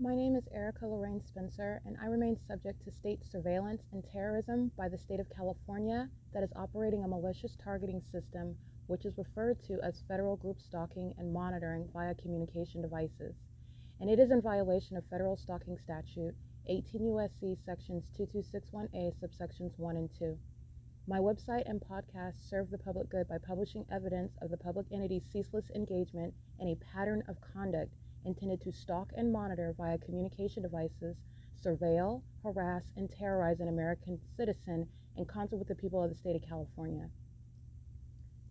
My name is Erica Lorraine Spencer, and I remain subject to state surveillance and terrorism by the state of California that is operating a malicious targeting system, which is referred to as federal group stalking and monitoring via communication devices. And it is in violation of federal stalking statute 18 U.S.C. sections 2261A subsections 1 and 2. My website and podcast serve the public good by publishing evidence of the public entity's ceaseless engagement in a pattern of conduct intended to stalk and monitor via communication devices, surveil, harass, and terrorize an American citizen in concert with the people of the state of California.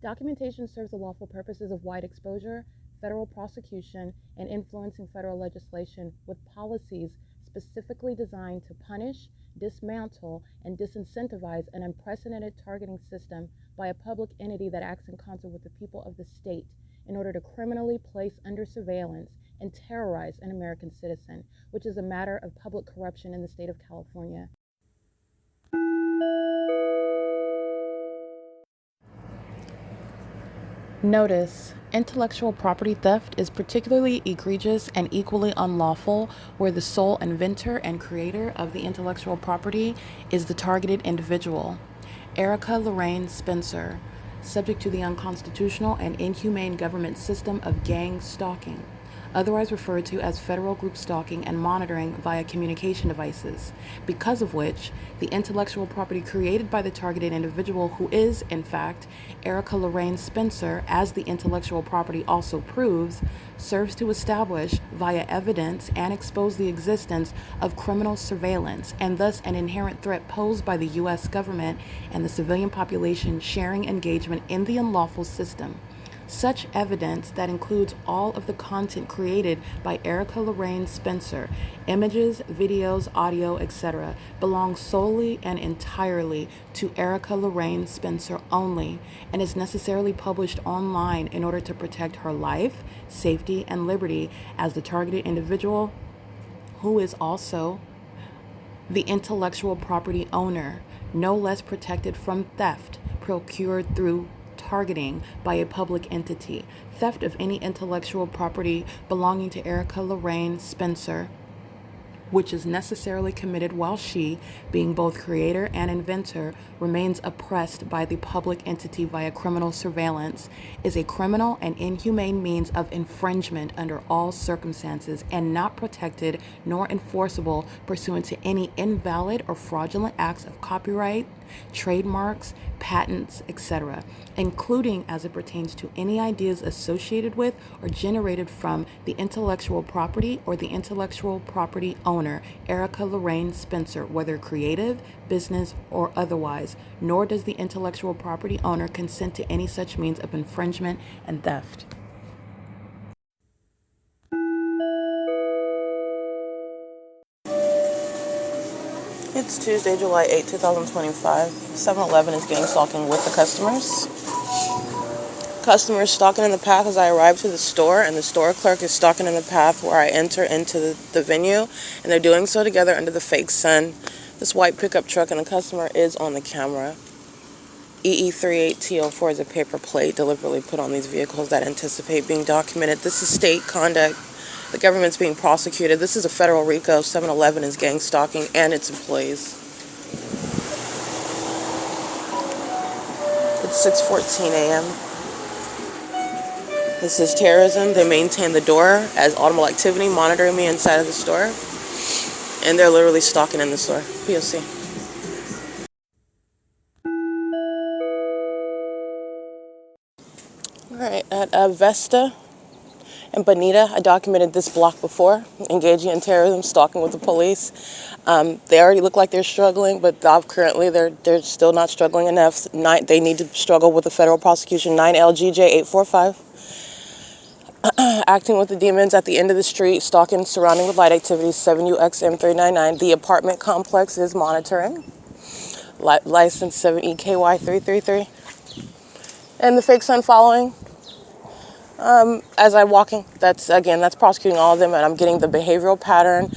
Documentation serves the lawful purposes of wide exposure, federal prosecution, and influencing federal legislation with policies specifically designed to punish, dismantle, and disincentivize an unprecedented targeting system by a public entity that acts in concert with the people of the state in order to criminally place under surveillance and terrorize an American citizen, which is a matter of public corruption in the state of California. Notice: intellectual property theft is particularly egregious and equally unlawful where the sole inventor and creator of the intellectual property is the targeted individual. Erica Lorraine Spencer, subject to the unconstitutional and inhumane government system of gang stalking, otherwise referred to as federal group stalking and monitoring via communication devices, because of which the intellectual property created by the targeted individual, who is, in fact, Erica Lorraine Spencer, as the intellectual property also proves, serves to establish via evidence and expose the existence of criminal surveillance and thus an inherent threat posed by the U.S. government and the civilian population sharing engagement in the unlawful system. Such evidence, that includes all of the content created by Erica Lorraine Spencer, images, videos, audio, etc., belongs solely and entirely to Erica Lorraine Spencer only and is necessarily published online in order to protect her life, safety, and liberty as the targeted individual, who is also the intellectual property owner, no less protected from theft procured through targeting by a public entity. Theft of any intellectual property belonging to Erica Lorraine Spencer, which is necessarily committed while she, being both creator and inventor, remains oppressed by the public entity via criminal surveillance, is a criminal and inhumane means of infringement under all circumstances and not protected nor enforceable pursuant to any invalid or fraudulent acts of copyright, trademarks, patents, etc., including as it pertains to any ideas associated with or generated from the intellectual property or the intellectual property owner, Erica Lorraine Spencer, whether creative, business, or otherwise, nor does the intellectual property owner consent to any such means of infringement and theft. It's Tuesday, July 8, 2025. 7-Eleven is gang stalking with the customers. Customers stalking in the path as I arrive to the store, and the store clerk is stalking in the path where I enter into the venue, and they're doing so together under the fake sun. This white pickup truck, and the customer is on the camera. EE38T04 is a paper plate deliberately put on these vehicles that anticipate being documented. This is state conduct. The government's being prosecuted. This is a federal RICO. 7-Eleven is gang stalking and its employees. It's 6:14 a.m. This is terrorism. They maintain the door as audible activity, monitoring me inside of the store. And they're literally stalking in the store. P.O.C. Alright, at Vesta and Bonita, I documented this block before, engaging in terrorism, stalking with the police. They already look like they're struggling, but currently they're still not struggling enough. They need to struggle with the federal prosecution. 9LGJ845. Acting with the demons at the end of the street, stalking, surrounding with light activities. 7UXM399. The apartment complex is monitoring. License 7EKY333. And the fake sun following. As I'm walking, that's prosecuting all of them, and I'm getting the behavioral pattern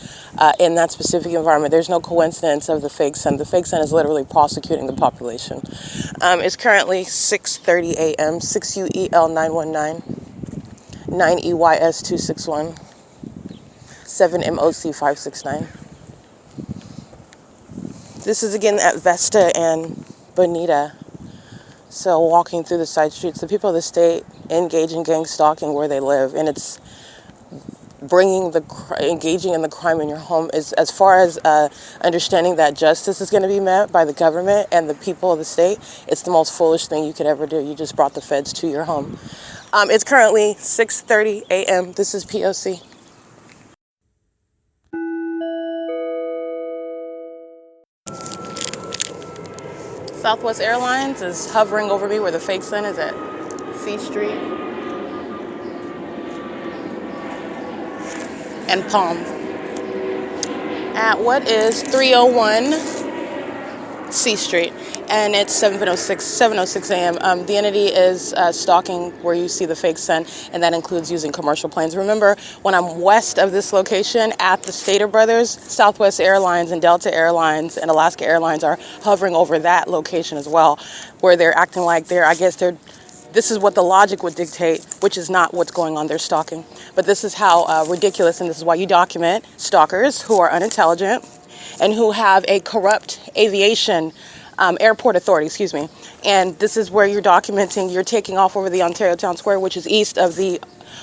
in that specific environment. There's no coincidence of the fake sun. The fake sun is literally prosecuting the population. It's currently 6:30 a.m., 6UEL919, 9EYS261, 7MOC 569. This is again at Vesta and Bonita. So walking through the side streets, the people of the state engage in gang stalking where they live, and it's engaging in the crime in your home is, as far as understanding that justice is going to be met by the government and the people of the state. It's the most foolish thing you could ever do. You just brought the feds to your home. It's currently 6:30 a.m. This is P.O.C. Southwest Airlines is hovering over me where the fake sun is at C Street and Palm. At what is 301 C Street, and it's 7:06 a.m. The entity is stalking where you see the fake sun, and that includes using commercial planes. Remember, when I'm west of this location at the Stater Brothers, Southwest Airlines and Delta Airlines and Alaska Airlines are hovering over that location as well, where they're acting like this is what the logic would dictate, which is not what's going on. They're stalking. But this is how ridiculous, and this is why you document stalkers who are unintelligent and who have a corrupt airport authority, And this is where you're documenting, you're taking off over the Ontario Town Square, which is east of the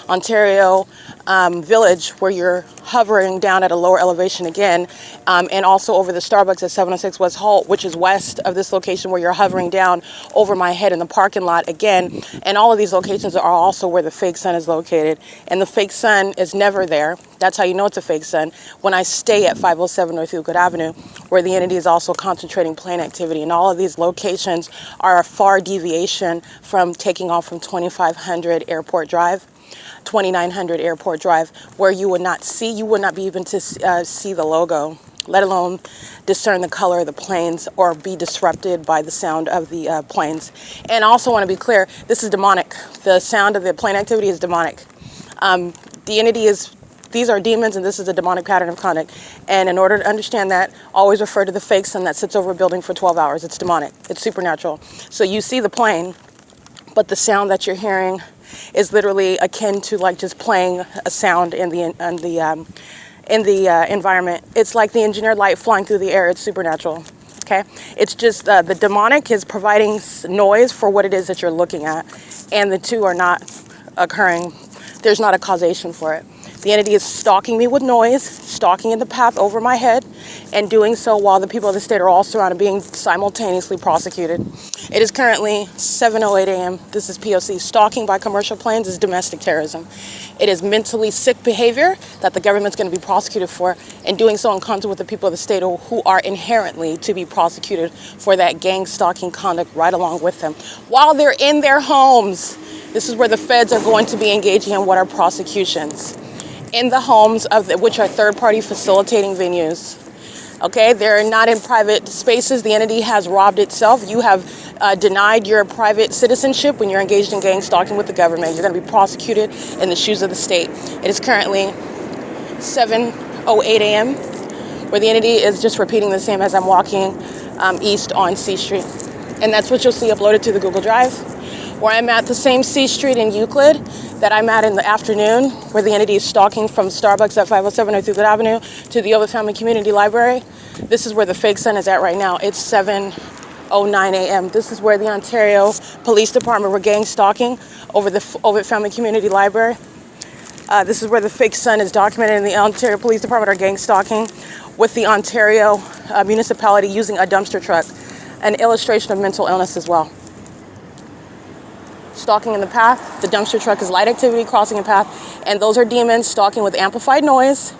Ontario Village, where you're hovering down at a lower elevation again, and also over the Starbucks at 706 West HOLT, which is west of this location where you're hovering down over my head in the parking lot again. And all of these locations are also where the fake sun is located. And the fake sun is never there. That's how you know it's a fake sun. When I stay at 507 North Euclid Avenue, where the entity is also concentrating plane activity. And all of these locations are a far deviation from taking off from 2500 Airport Drive, 2900 Airport Drive, where you would not be even to see the logo, let alone discern the color of the planes or be disrupted by the sound of the planes. And I also want to be clear, this is demonic. The sound of the plane activity is demonic. These are demons, and this is a demonic pattern of conduct. And in order to understand that, always refer to the fake sun that sits over a building for 12 hours. It's demonic. It's supernatural. So you see the plane, but the sound that you're hearing is literally akin to like just playing a sound in the environment. It's like the engineered light flying through the air. It's supernatural. Okay, it's just the demonic is providing noise for what it is that you're looking at, and the two are not occurring. There's not a causation for it. The entity is stalking me with noise, stalking in the path over my head, and doing so while the people of the state are all surrounded, being simultaneously prosecuted. It is currently 7:08 a.m. This is P.O.C. Stalking by commercial planes is domestic terrorism. It is mentally sick behavior that the government's going to be prosecuted for, and doing so in concert with the people of the state who are inherently to be prosecuted for that gang stalking conduct right along with them while they're in their homes. This is where the feds are going to be engaging in what are prosecutions. In the homes which are third-party facilitating venues. Okay, they're not in private spaces. The entity has robbed itself. You have denied your private citizenship when you're engaged in gang stalking with the government. You're going to be prosecuted in the shoes of the state. It is currently 7:08 a.m. where the entity is just repeating the same as I'm walking east on C Street. And that's what you'll see uploaded to the Google Drive, where I'm at the same C Street in Euclid that I'm at in the afternoon, where the entity is stalking from Starbucks at 507 North Euclid Avenue to the OVITT Family Community Library. This is where the fake sun is at right now. It's 7:09 a.m. This is where the Ontario Police Department were gang stalking over the OVITT Family Community Library. This is where the fake sun is documented, and the Ontario Police Department are gang stalking with the Ontario municipality using a dumpster truck, an illustration of mental illness as well. Stalking in the path, the dumpster truck is light activity crossing a path, and those are demons stalking with amplified noise.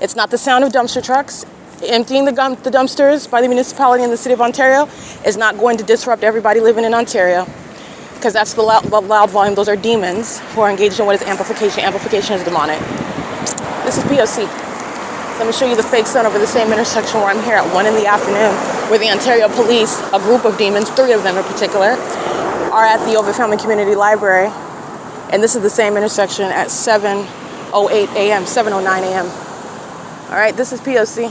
It's not the sound of dumpster trucks. Emptying the dumpsters by the municipality in the city of Ontario is not going to disrupt everybody living in Ontario, because that's the loud volume. Those are demons who are engaged in what is amplification. Amplification is demonic. This is P.O.C. Let me show you the fake sun over the same intersection where I'm here at 1 in the afternoon, where the Ontario police, a group of demons, 3 of them in particular, are at the OVITT Family Community Library. And this is the same intersection at 7:08 a.m., 7:09 a.m. All right, this is P.O.C.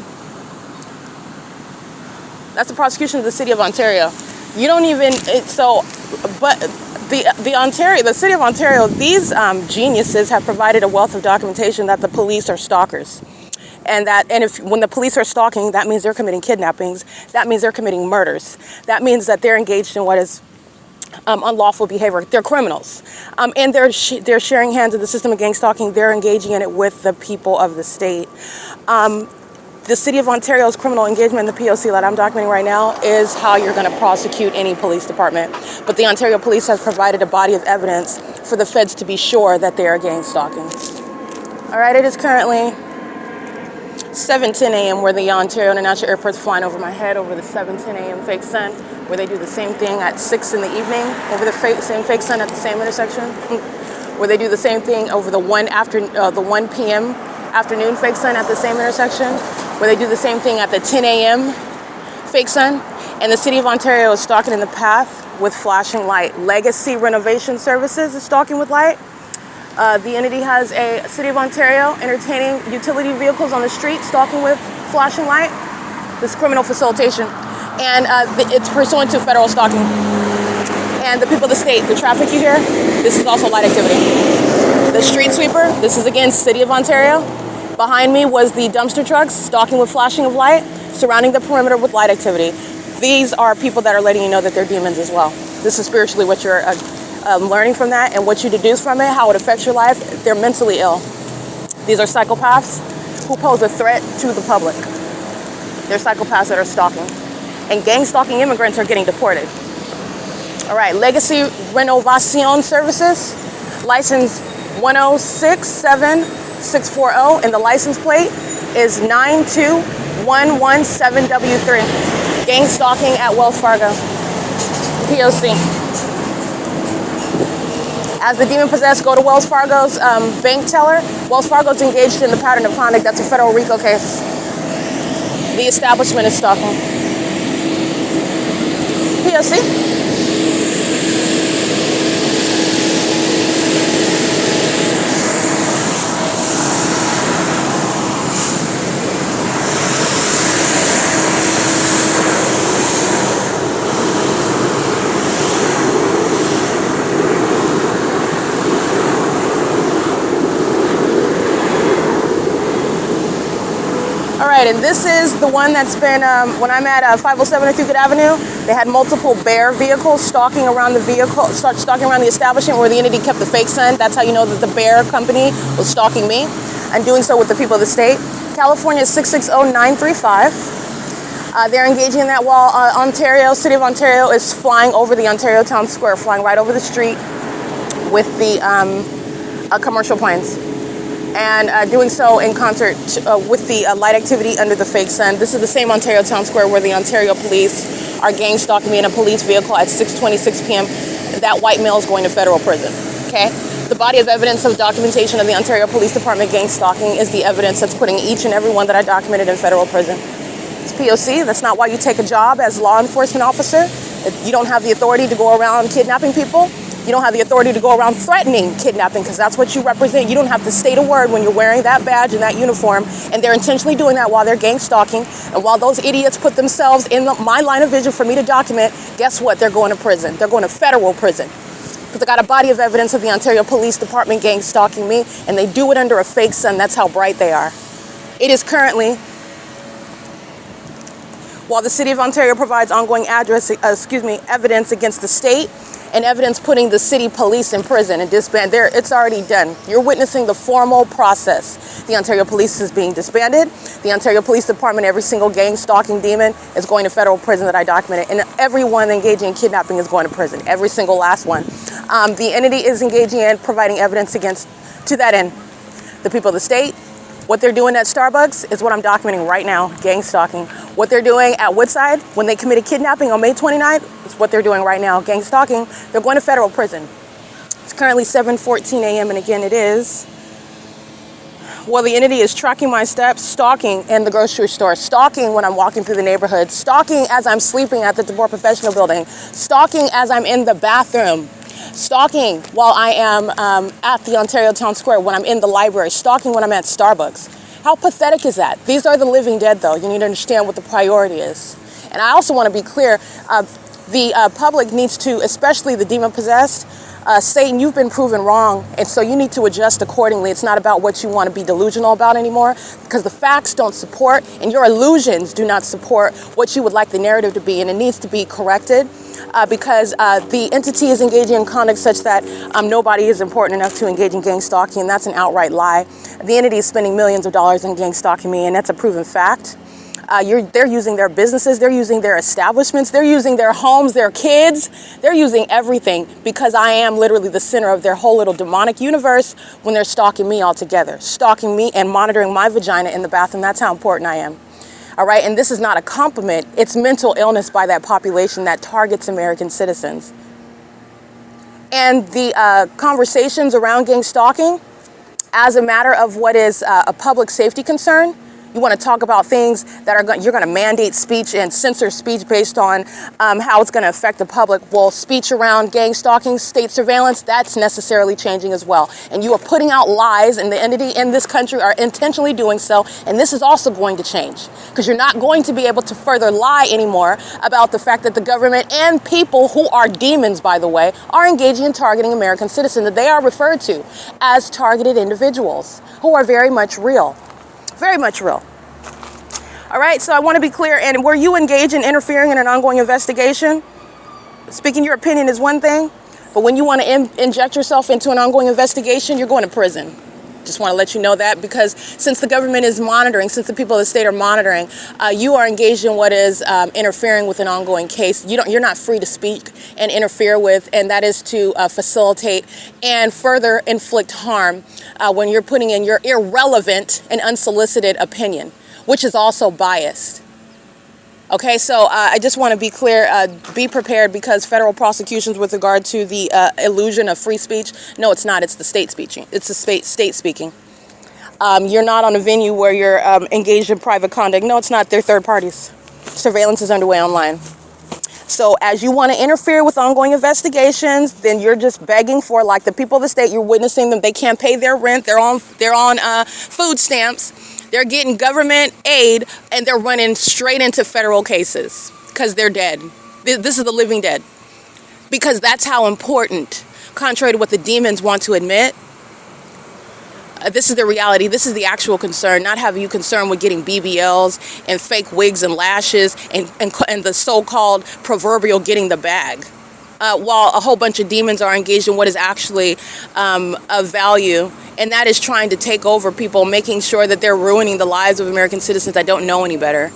That's the prosecution of the city of Ontario. You don't even, but the city of Ontario, these geniuses have provided a wealth of documentation that the police are stalkers. And if when the police are stalking, that means they're committing kidnappings. That means they're committing murders. That means that they're engaged in what is unlawful behavior. They're criminals. And they're sharing hands in the system of gang stalking. They're engaging in it with the people of the state. The City of Ontario's criminal engagement in the P.O.C. that I'm documenting right now is how you're going to prosecute any police department. But the Ontario Police has provided a body of evidence for the feds to be sure that they are gang stalking. All right, it is currently 7:10 a.m. where the Ontario International Airport is flying over my head over the 7:10 a.m. fake sun, where they do the same thing at 6 in the evening over the same fake sun at the same intersection, where they do the same thing over the 1 p.m. afternoon fake sun at the same intersection, where they do the same thing at the 10 a.m. fake sun. And the City of Ontario is stalking in the path with flashing light. Legacy Renovation Services is stalking with light. The entity has a City of Ontario entertaining utility vehicles on the street, stalking with flashing light. This is criminal facilitation. And it's pursuant to federal stalking. And the people of the state, the traffic you hear, this is also light activity. The street sweeper, this is again City of Ontario. Behind me was the dumpster trucks, stalking with flashing of light, surrounding the perimeter with light activity. These are people that are letting you know that they're demons as well. This is spiritually what you're learning from that and what you deduce from it, how it affects your life. They're mentally ill. These are psychopaths who pose a threat to the public. They're psychopaths that are stalking. And gang stalking immigrants are getting deported. All right, Legacy Renovation Services, license 1067640, and the license plate is 92117W3. Gang stalking at Wells Fargo, P.O.C. As the demon-possessed go to Wells Fargo's bank teller, Wells Fargo's engaged in the pattern of conduct. That's a federal RICO case. The establishment is stalking. P.O.C. All right, and this is the one that's been, when I'm at 507 Euclid Avenue, they had multiple bear vehicles stalking around the establishment where the entity kept the fake sun. That's how you know that the bear company was stalking me and doing so with the people of the state. California is 660935. They're engaging in that while City of Ontario is flying over the Ontario Town Square, flying right over the street with the commercial planes. And doing so in concert with the light activity under the fake sun. This is the same Ontario Town Square where the Ontario police are gang stalking me in a police vehicle at 6:26 p.m. That white male is going to federal prison, okay? The body of evidence of documentation of the Ontario Police Department gang stalking is the evidence that's putting each and every one that I documented in federal prison. It's P.O.C. That's not why you take a job as law enforcement officer. You don't have the authority to go around kidnapping people. You don't have the authority to go around threatening kidnapping because that's what you represent. You don't have to state a word when you're wearing that badge and that uniform, and they're intentionally doing that while they're gang stalking. And while those idiots put themselves in my line of vision for me to document, guess what? They're going to prison. They're going to federal prison because I got a body of evidence of the Ontario Police Department gang stalking me, and they do it under a fake sun. That's how bright they are. It is currently, while the City of Ontario provides ongoing evidence against the state, and evidence putting the city police in prison and disband. It's already done. You're witnessing the formal process. The Ontario Police is being disbanded. The Ontario Police Department, every single gang stalking demon is going to federal prison that I documented. And everyone engaging in kidnapping is going to prison. Every single last one. The entity is engaging in providing evidence to that end. The people of the state, what they're doing at Starbucks is what I'm documenting right now, gang stalking. What they're doing at Woodside when they committed kidnapping on May 29th is what they're doing right now, gang stalking. They're going to federal prison. It's currently 7:14 a.m. and again it is. Well, the entity is tracking my steps, stalking in the grocery store, stalking when I'm walking through the neighborhood, stalking as I'm sleeping at the TABOR Professional Building, stalking as I'm in the bathroom, stalking while I am at the Ontario Town Square, when I'm in the library, stalking when I'm at Starbucks. How pathetic is that? These are the living dead, though. You need to understand what the priority is. And I also want to be clear, the public needs to, especially the demon-possessed, Satan, you've been proven wrong, and so you need to adjust accordingly. It's not about what you want to be delusional about anymore, because the facts don't support, and your illusions do not support what you would like the narrative to be, and it needs to be corrected. Because the entity is engaging in conduct such that nobody is important enough to engage in gang stalking, and that's an outright lie. The entity is spending millions of dollars in gang stalking me, and that's a proven fact. They're using their businesses, they're using their establishments, they're using their homes, their kids, they're using everything, because I am literally the center of their whole little demonic universe when they're stalking me altogether, stalking me and monitoring my vagina in the bathroom. That's how important I am. All right, and this is not a compliment, it's mental illness by that population that targets American citizens. And the conversations around gang stalking as a matter of what is a public safety concern. You want to talk about things that are you're going to mandate speech and censor speech based on how it's going to affect the public. Well, speech around gang stalking, state surveillance, that's necessarily changing as well. And you are putting out lies, and the entity in this country are intentionally doing so. And this is also going to change, because you're not going to be able to further lie anymore about the fact that the government and people who are demons, by the way, are engaging in targeting American citizens, that they are referred to as targeted individuals who are very much real. Very much real. All right, so I want to be clear. And were you engaged in interfering in an ongoing investigation? Speaking your opinion is one thing, but when you want to inject yourself into an ongoing investigation, you're going to prison. Just want to let you know that, because since the government is monitoring, since the people of the state are monitoring, you are engaged in what is interfering with an ongoing case. You're not free to speak and interfere with, and that is to facilitate and further inflict harm when you're putting in your irrelevant and unsolicited opinion, which is also biased. Okay, so I just want to be clear, be prepared, because federal prosecutions with regard to the illusion of free speech, no, it's not, it's the state speaking. It's the state speaking. You're not on a venue where you're engaged in private conduct. No, it's not, they're third parties. Surveillance is underway online. So as you want to interfere with ongoing investigations, then you're just begging for, like the people of the state, you're witnessing them, they can't pay their rent, they're on food stamps. They're getting government aid, and they're running straight into federal cases because they're dead. This is the living dead. Because that's how important, contrary to what the demons want to admit, this is the reality. This is the actual concern. Not having you concerned with getting BBLs and fake wigs and lashes and the so-called proverbial getting the bag. While a whole bunch of demons are engaged in what is actually of value, and that is trying to take over people, making sure that they're ruining the lives of American citizens that don't know any better.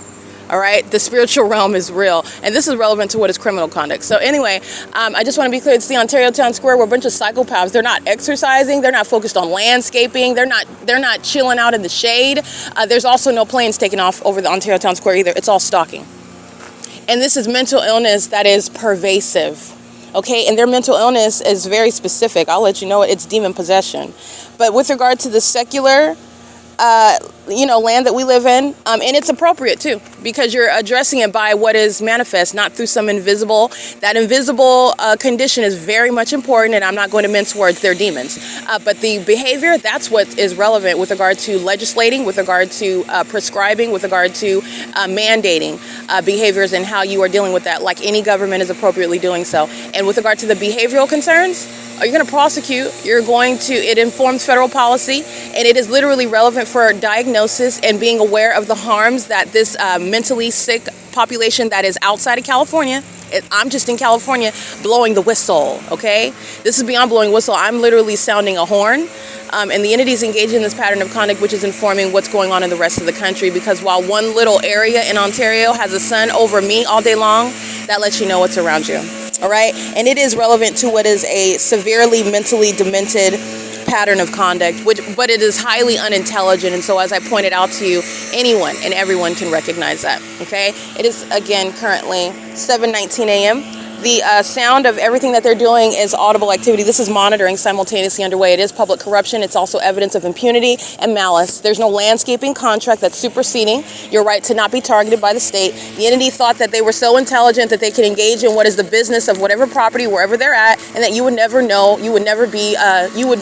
All right, the spiritual realm is real, and this is relevant to what is criminal conduct. So anyway, I just want to be clear, it's the Ontario Town Square. We're a bunch of psychopaths. They're not exercising. They're not focused on landscaping. They're not chilling out in the shade. There's also no planes taking off over the Ontario Town Square either. It's all stalking. And this is mental illness that is pervasive. Okay, and their mental illness is very specific. I'll let you know it's demon possession. But with regard to the secular, land that we live in, and it's appropriate too, because you're addressing it by what is manifest, not through some invisible. That invisible condition is very much important, and I'm not going to mince words. They're demons. But the behavior, that's what is relevant with regard to legislating, with regard to prescribing, with regard to mandating behaviors, and how you are dealing with that, like any government is appropriately doing so. And with regard to the behavioral concerns, you're going to prosecute, it informs federal policy, and it is literally relevant for diagnosis and being aware of the harms that this mentally sick population that is outside of California, I'm just in California blowing the whistle, okay? This is beyond blowing whistle. I'm literally sounding a horn, and the entities engaged in this pattern of conduct, which is informing what's going on in the rest of the country, because while one little area in Ontario has a sun over me all day long, that lets you know what's around you. All right, and it is relevant to what is a severely mentally demented pattern of conduct, but it is highly unintelligent. And so, as I pointed out to you, anyone and everyone can recognize that. Okay, it is again currently 7:19 a.m. The sound of everything that they're doing is audible activity. This is monitoring simultaneously underway. It is public corruption. It's also evidence of impunity and malice. There's no landscaping contract that's superseding your right to not be targeted by the state. The entity thought that they were so intelligent that they could engage in what is the business of whatever property, wherever they're at, and that you would never know, you would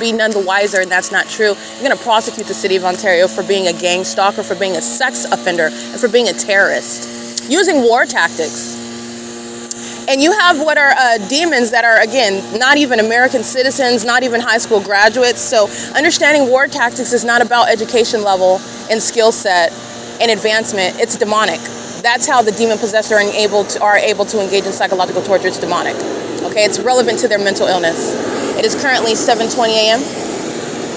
be none the wiser, and that's not true. You're going to prosecute the city of Ontario for being a gang stalker, for being a sex offender, and for being a terrorist, using war tactics. And you have what are demons that are, again, not even American citizens, not even high school graduates. So understanding war tactics is not about education level and skill set and advancement. It's demonic. That's how the demon possessed are able to engage in psychological torture. It's demonic. Okay, it's relevant to their mental illness. It is currently 7:20 a.m.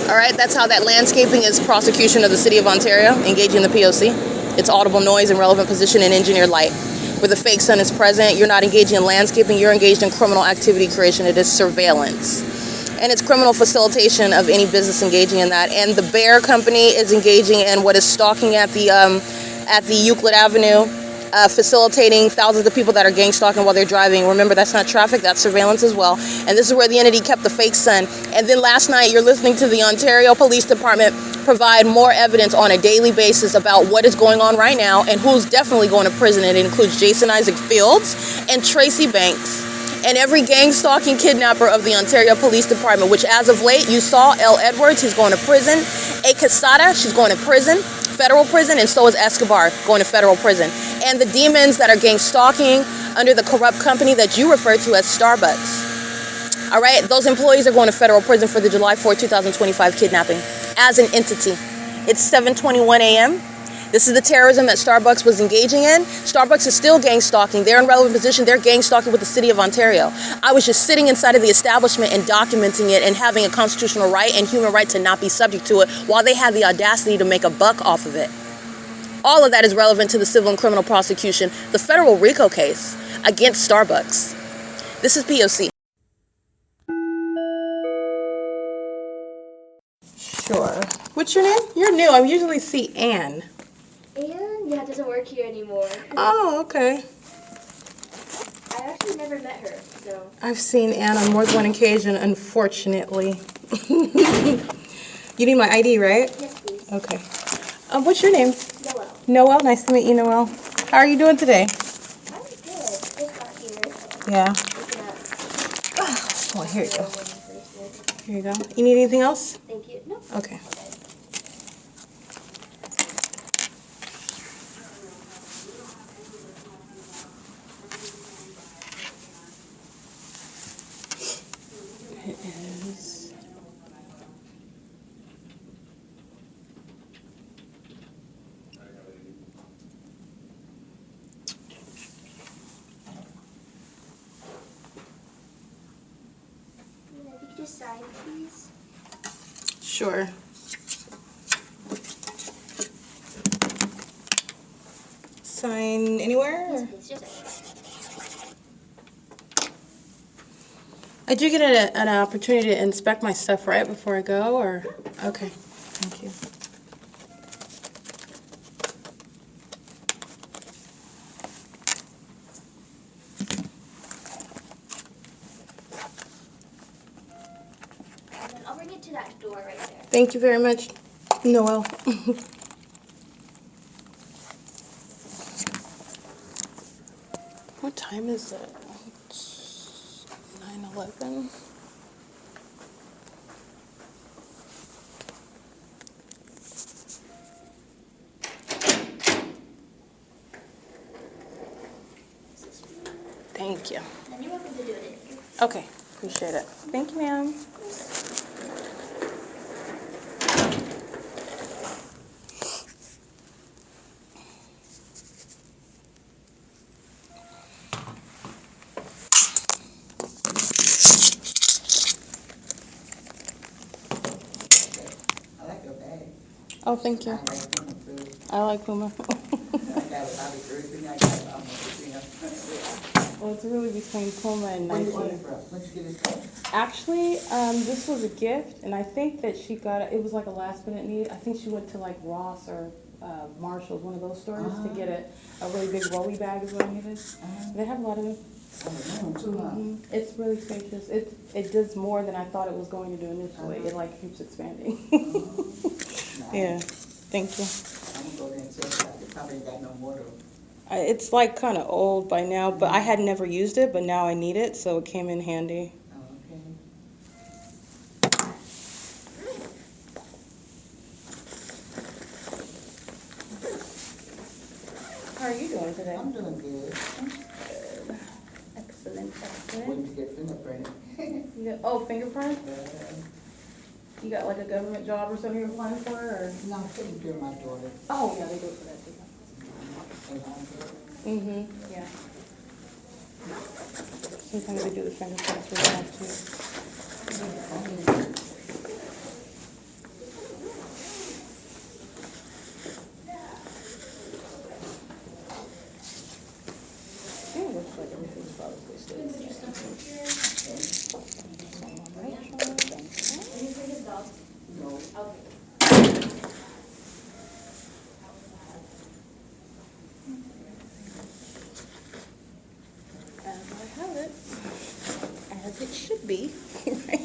All right, that's how that landscaping is prosecution of the City of Ontario, engaging the P.O.C. It's audible noise and relevant position and engineered light. Where the fake sun is present, you're not engaging in landscaping, you're engaged in criminal activity creation. It is surveillance. And it's criminal facilitation of any business engaging in that. And the Bear Company is engaging in what is stalking at the Euclid Avenue, facilitating thousands of people that are gang stalking while they're driving. Remember, that's not traffic, that's surveillance as well. And this is where the entity kept the fake sun. And then last night, you're listening to the Ontario Police Department provide more evidence on a daily basis about what is going on right now and who's definitely going to prison. It includes Jason Isaac Fields and Tracy Banks and every gang stalking kidnapper of the Ontario Police Department, which as of late, you saw L. Edwards, he's going to prison. A. Quesada, she's going to prison, federal prison, and so is Escobar going to federal prison. And the demons that are gang stalking under the corrupt company that you refer to as Starbucks. All right, those employees are going to federal prison for the July 4, 2025 kidnapping as an entity. It's 7:21 a.m. This is the terrorism that Starbucks was engaging in. Starbucks is still gang stalking. They're in relevant position. They're gang stalking with the City of Ontario. I was just sitting inside of the establishment and documenting it and having a constitutional right and human right to not be subject to it while they had the audacity to make a buck off of it. All of that is relevant to the civil and criminal prosecution, the federal RICO case against Starbucks. This is P.O.C. Sure. What's your name? You're new. I usually see Anne. Anne? Yeah, it doesn't work here anymore. Oh, okay. I actually never met her, so. I've seen Anne on more than one occasion, unfortunately. You need my ID, right? Yes, please. Okay. What's your name? Noel. Noel. Nice to meet you, Noel. How are you doing today? I'm good. Just got here. Yeah. Looking at Oh, here you go. when you first did. Here you go. You need anything else? Thank you. No. Okay. It is. Yeah, if you could just sign, please. Sure. Sign anywhere? Yes, please. Just sign. I do get an opportunity to inspect my stuff right before I go, or? Okay, thank you. And then I'll bring it to that door right there. Thank you very much, Noel. What time is it? It's 9:11. Thank you. And you're welcome to do it. Okay, appreciate it. Thank you, ma'am. I like your bag. Oh, thank you. I like Puma too. I like Puma. I got everything. I got almost everything. Well, it's really between Puma and Where you Nike. order from? Where'd you get it from? Actually, this was a gift, and I think that she got it. It was like a last minute need. I think she went to like Ross or Marshall's, one of those stores, to get a really big rolly bag is what I needed. They have a lot of them. Too long. It's really spacious. It does more than I thought it was going to do initially. It like keeps expanding. Yeah, thank you. I'm gonna go there and check it out. They probably ain't got no more though. It's like kind of old by now, but I had never used it, but now I need it, so it came in handy. Oh, okay. How are you doing today? I'm doing good. Excellent. Excellent, excellent. Waiting to get fingerprinted. Oh, fingerprint? You got like a government job or something you're applying for, or? No, I'm taking care of my daughter. Oh, yeah, they do it for that too. Yeah. Sometimes they do the fingerprints for that too. Yeah, it looks like everything's probably still. No. As I have it, as it should be, right?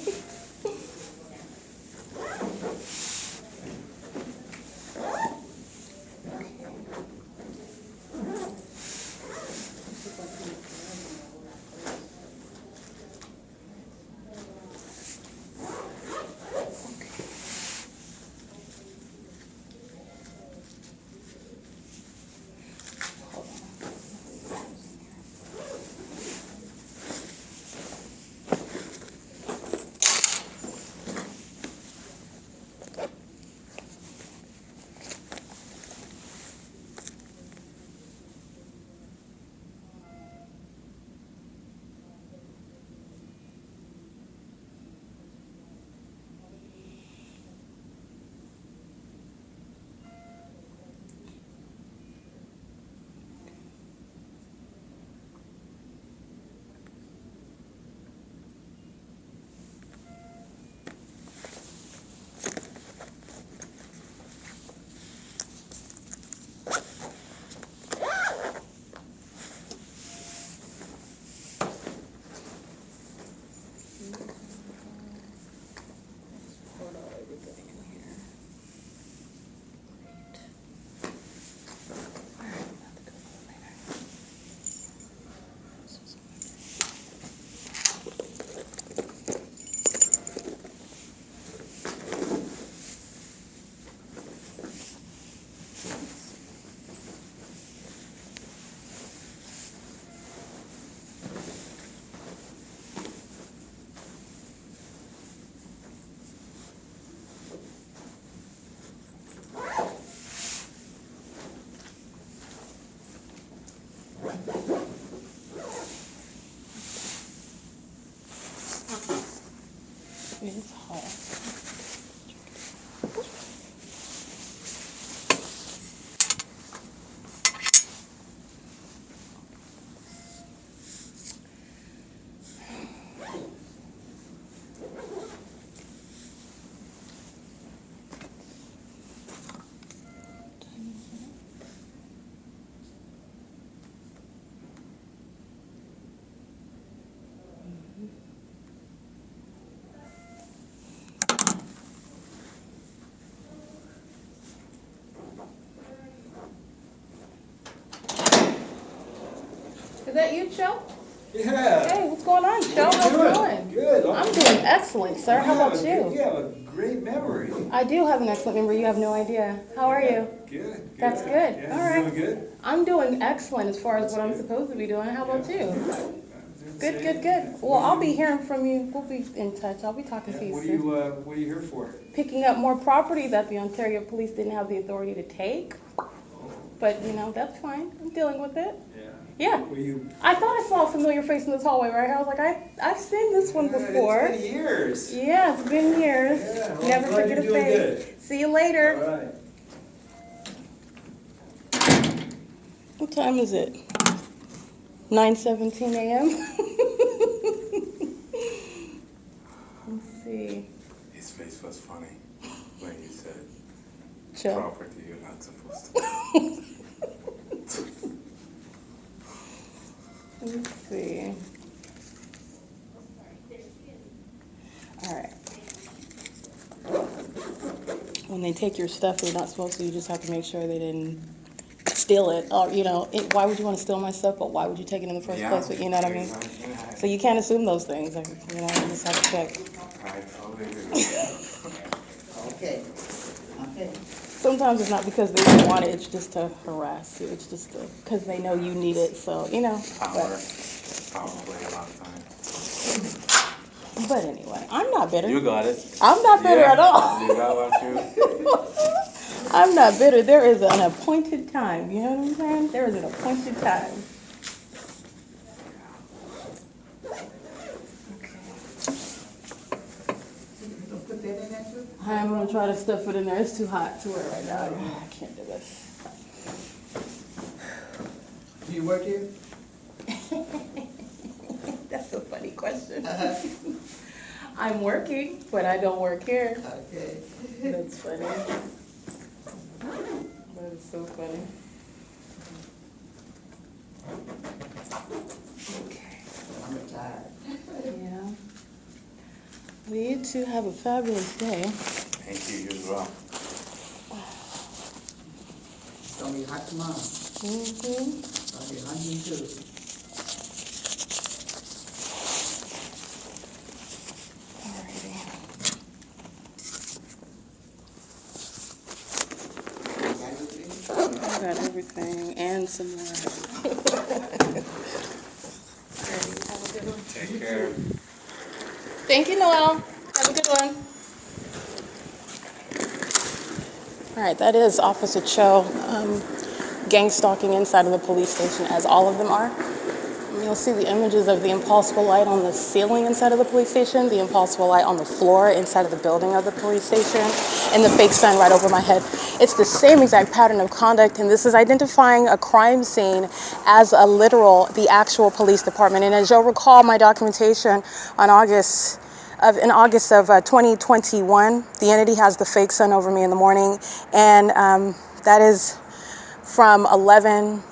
It's hot. Is that you, Joe? Yeah. Hey, what's going on, Joe? How's it going? Good. I'm doing excellent, sir. How about you? You have a great memory. I do have an excellent memory. You have no idea. How are you? Good. That's good. Yeah, All you right. doing good? I'm doing excellent as far as what I'm good. supposed to be doing. How about you? Good, Same. good, good. Well, I'll be hearing from you. We'll be in touch. I'll be talking Yeah, to you what are soon. you here for? Picking up more property that the Ontario Police didn't have the authority to take. But, you know, that's fine. I'm dealing with it. Yeah. Yeah. Were you? I thought I saw a familiar face in this hallway right here. I was like, I've seen this one before. It's been years. Yeah, it's been years. Yeah, well, Never I'm glad forget a you're doing face. good. See you later. All right. What time is it? 9:17 a.m. Let's see. His face was funny when he said Chill. property you're not supposed to. Let's see. All right. When they take your stuff, they're not supposed to. You just have to make sure they didn't steal it. Or, you know, why would you want to steal my stuff? But why would you take it in the first place? But you know what I mean? Exactly. So you can't assume those things. Like, you know, you just have to check. I totally agree. Okay. Okay. Sometimes it's not because they don't want it, it's just to harass you. It's just because they know you need it, so, you know. Power play a lot of times. But anyway, I'm not bitter. You got it. I'm not bitter at all. You got what you. I'm not bitter. There is an appointed time. You know what I'm saying? There is an appointed time. Put that in there too? I'm gonna try to stuff it in there. It's too hot to wear right now. I can't do this. Do you work here? That's a funny question. I'm working, but I don't work here. Okay. That's funny. That is so funny. Okay. I'm retired. Yeah. Well, you two have a fabulous day. Thank you, you as well. It's gonna be hot tomorrow. Mm-hmm. It's gonna be 102. I got everything and some more. Alrighty, have a good one. Take care. Thank you, Noel. Have a good one. All right, that is Officer Cho gang stalking inside of the police station, as all of them are. You'll see the images of the impossible light on the ceiling inside of the police station, the impossible light on the floor inside of the building of the police station, and the fake sun right over my head. It's the same exact pattern of conduct, and this is identifying a crime scene as a literal, the actual police department. And as you'll recall, my documentation in August of 2021, the entity has the fake sun over me in the morning, and that is from 11.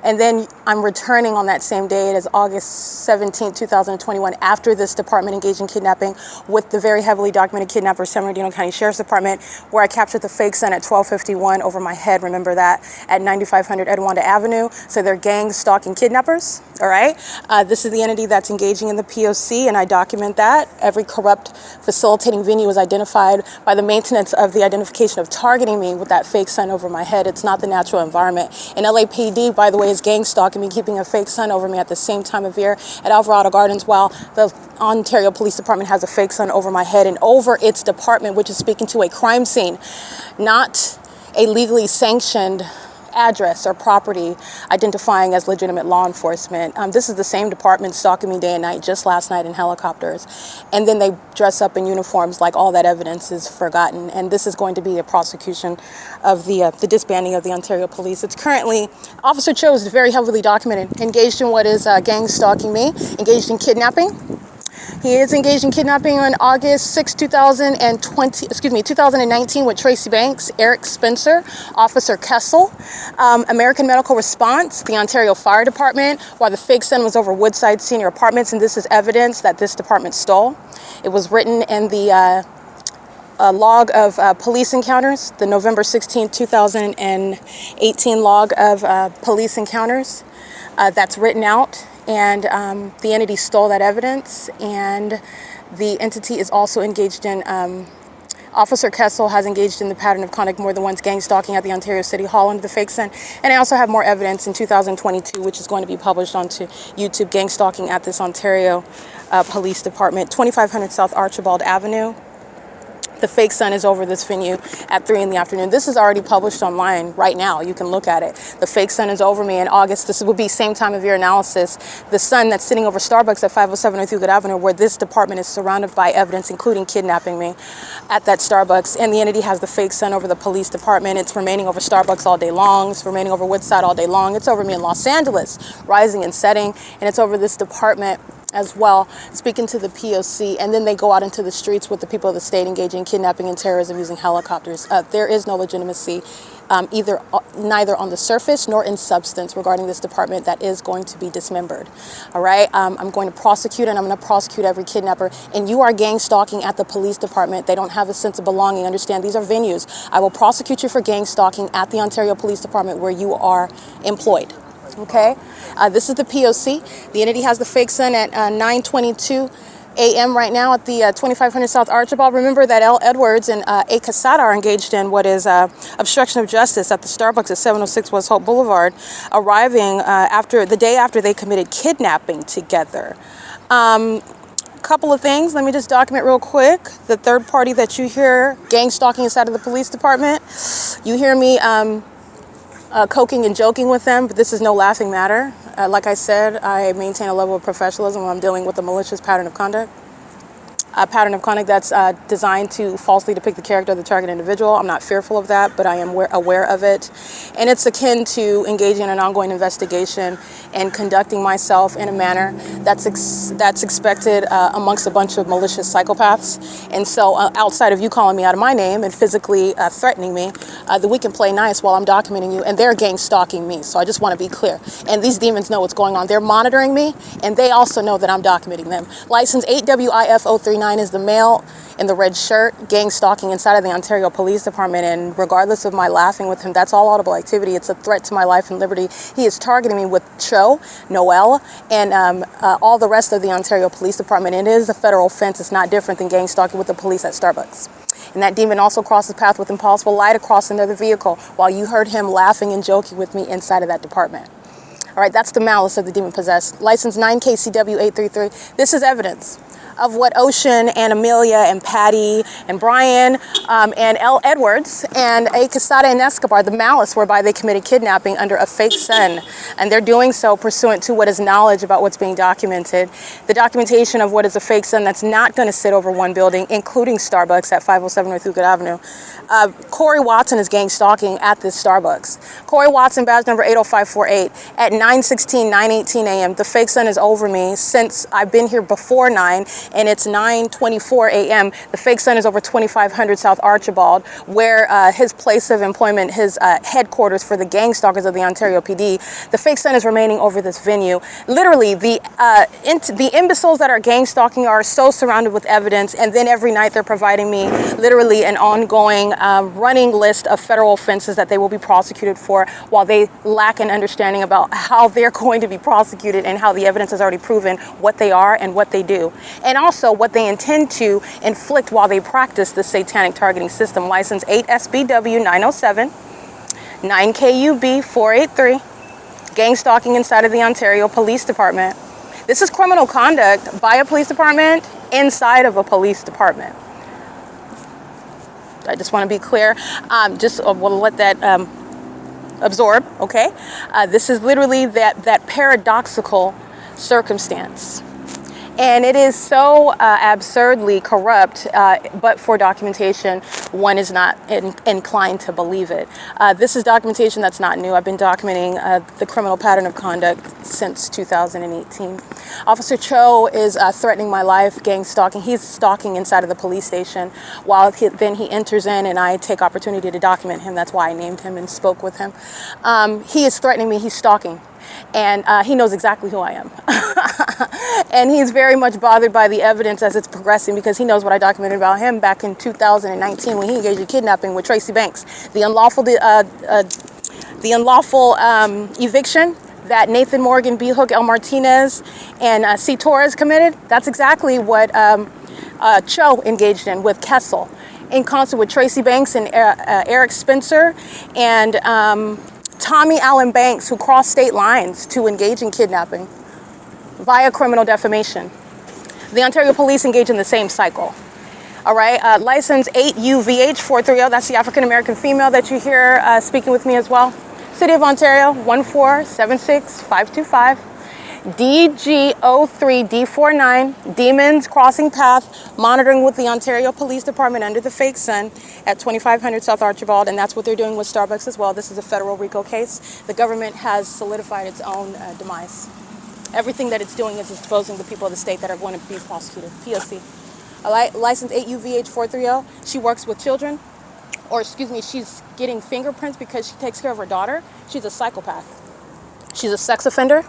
And then I'm returning on that same day. It is August 17, 2021, after this department engaged in kidnapping with the very heavily documented kidnapper, San Bernardino County Sheriff's Department, where I captured the fake sun at 12:51 over my head. Remember that, at 9500 Edwanda Avenue. So they're gang stalking kidnappers, all right? This is the entity that's engaging in the P.O.C, and I document that. Every corrupt facilitating venue is identified by the maintenance of the identification of targeting me with that fake sun over my head. It's not the natural environment. And LAPD, by the way, is gang stalking me, keeping a fake sun over me at the same time of year at Alvarado Gardens, while the Ontario Police Department has a fake sun over my head and over its department, which is speaking to a crime scene, not a legally sanctioned address or property identifying as legitimate law enforcement. This is the same department stalking me day and night, just last night in helicopters. And then they dress up in uniforms like all that evidence is forgotten. And this is going to be a prosecution of the disbanding of the Ontario Police. It's currently, Officer Cho is very heavily documented, engaged in what is gang stalking me, engaged in kidnapping. He is engaged in kidnapping on August 6, 2019 with Tracy Banks, Eric Spencer, Officer Kessel, American Medical Response, the Ontario Fire Department, while the fake sun was over Woodside Senior Apartments, and this is evidence that this department stole. It was written in the log of police encounters, the November 16, 2018 log of police encounters that's written out. And the entity stole that evidence, and the entity is also engaged in, Officer Kessel has engaged in the pattern of conduct more than once, gang stalking at the Ontario City Hall under the fake sun. And I also have more evidence in 2022, which is going to be published onto YouTube, gang stalking at this Ontario Police Department, 2500 South Archibald Avenue. The fake sun is over this venue at 3 in the afternoon. This is already published online right now. You can look at it. The fake sun is over me in August. This will be same time of year analysis. The sun that's sitting over Starbucks at 507 North Euclid Avenue, where this department is surrounded by evidence, including kidnapping me at that Starbucks. And the entity has the fake sun over the police department. It's remaining over Starbucks all day long. It's remaining over Woodside all day long. It's over me in Los Angeles, rising and setting. And it's over this department as well, speaking to the P.O.C, and then they go out into the streets with the people of the state engaging in kidnapping and terrorism using helicopters. There is no legitimacy, neither on the surface nor in substance regarding this department that is going to be dismembered. All right, I'm going to prosecute, and I'm going to prosecute every kidnapper. And you are gang stalking at the police department. They don't have a sense of belonging. Understand, these are venues. I will prosecute you for gang stalking at the Ontario Police Department where you are employed. Okay, this is the P.O.C. The entity has the fake sun at 9:22 a.m. right now at the 2500 South Archibald. Remember that L. Edwards and A. Quesada are engaged in what is obstruction of justice at the Starbucks at 706 West Holt Boulevard, arriving the day after they committed kidnapping together. Couple of things. Let me just document real quick. The third party that you hear gang stalking inside of the police department, you hear me coking and joking with them, but this is no laughing matter. Like I said, I maintain a level of professionalism when I'm dealing with a malicious pattern of conduct. A pattern of conduct that's designed to falsely depict the character of the target individual. I'm not fearful of that, but I am aware of it. And it's akin to engaging in an ongoing investigation and conducting myself in a manner that's expected amongst a bunch of malicious psychopaths. And so outside of you calling me out of my name and physically threatening me, that we can play nice while I'm documenting you, and they're gang stalking me. So I just want to be clear. And these demons know what's going on. They're monitoring me, and they also know that I'm documenting them. License 8WIF039 is the male in the red shirt, gang stalking inside of the Ontario Police Department, and regardless of my laughing with him, that's all audible activity. It's a threat to my life and liberty. He is targeting me with Cho, Noel, and all the rest of the Ontario Police Department. It is a federal offense. It's not different than gang stalking with the police at Starbucks. And that demon also crosses path with impossible light across another vehicle while you heard him laughing and joking with me inside of that department. All right, that's the malice of the demon possessed. License 9KCW833. This is evidence of what Ocean and Amelia and Patty and Brian and L. Edwards and A. Quesada and Escobar, the malice whereby they committed kidnapping under a fake sun. And they're doing so pursuant to what is knowledge about what's being documented. The documentation of what is a fake sun that's not going to sit over one building, including Starbucks at 507 North Euclid Avenue. Corey Watson is gang stalking at this Starbucks. Corey Watson, badge number 80548, at 9:16, 9:18 a.m. The fake sun is over me since I've been here before 9, and it's 9:24 a.m. The fake sun is over 2500 South Archibald, where his place of employment, his headquarters for the gang stalkers of the Ontario PD. The fake sun is remaining over this venue. Literally, the imbeciles that are gang stalking are so surrounded with evidence, and then every night they're providing me literally an ongoing running list of federal offenses that they will be prosecuted for, while they lack an understanding about how they're going to be prosecuted and how the evidence has already proven what they are and what they do. And also what they intend to inflict while they practice the satanic targeting system. License 8SBW907, 9KUB483, gang stalking inside of the Ontario Police Department. This is criminal conduct by a police department inside of a police department. I just want to be clear. We'll let that absorb, okay? This is literally that paradoxical circumstance. And it is so absurdly corrupt, but for documentation, one is not inclined to believe it. This is documentation that's not new. I've been documenting the criminal pattern of conduct since 2018. Officer Cho is threatening my life, gang stalking. He's stalking inside of the police station while then he enters in, and I take opportunity to document him. That's why I named him and spoke with him. He is threatening me. He's stalking. And he knows exactly who I am. And he's very much bothered by the evidence as it's progressing, because he knows what I documented about him back in 2019 when he engaged in kidnapping with Tracy Banks. The unlawful eviction that Nathan Morgan, B. Hook, L. Martinez, and C. Torres committed, that's exactly what Cho engaged in with Kessel, in concert with Tracy Banks and Eric Spencer and Tommy Allen Banks, who crossed state lines to engage in kidnapping via criminal defamation. The Ontario Police engage in the same cycle. All right, license 8UVH430, that's the African-American female that you hear speaking with me as well. City of Ontario, 1476525. DG03D49, Demons Crossing Path, monitoring with the Ontario Police Department under the fake sun at 2500 South Archibald, and that's what they're doing with Starbucks as well. This is a federal RICO case. The government has solidified its own demise. Everything that it's doing is exposing the people of the state that are going to be prosecuted. P.O.C. License 8UVH430, she works with children, or excuse me, she's getting fingerprints because she takes care of her daughter. She's a psychopath. She's a sex offender.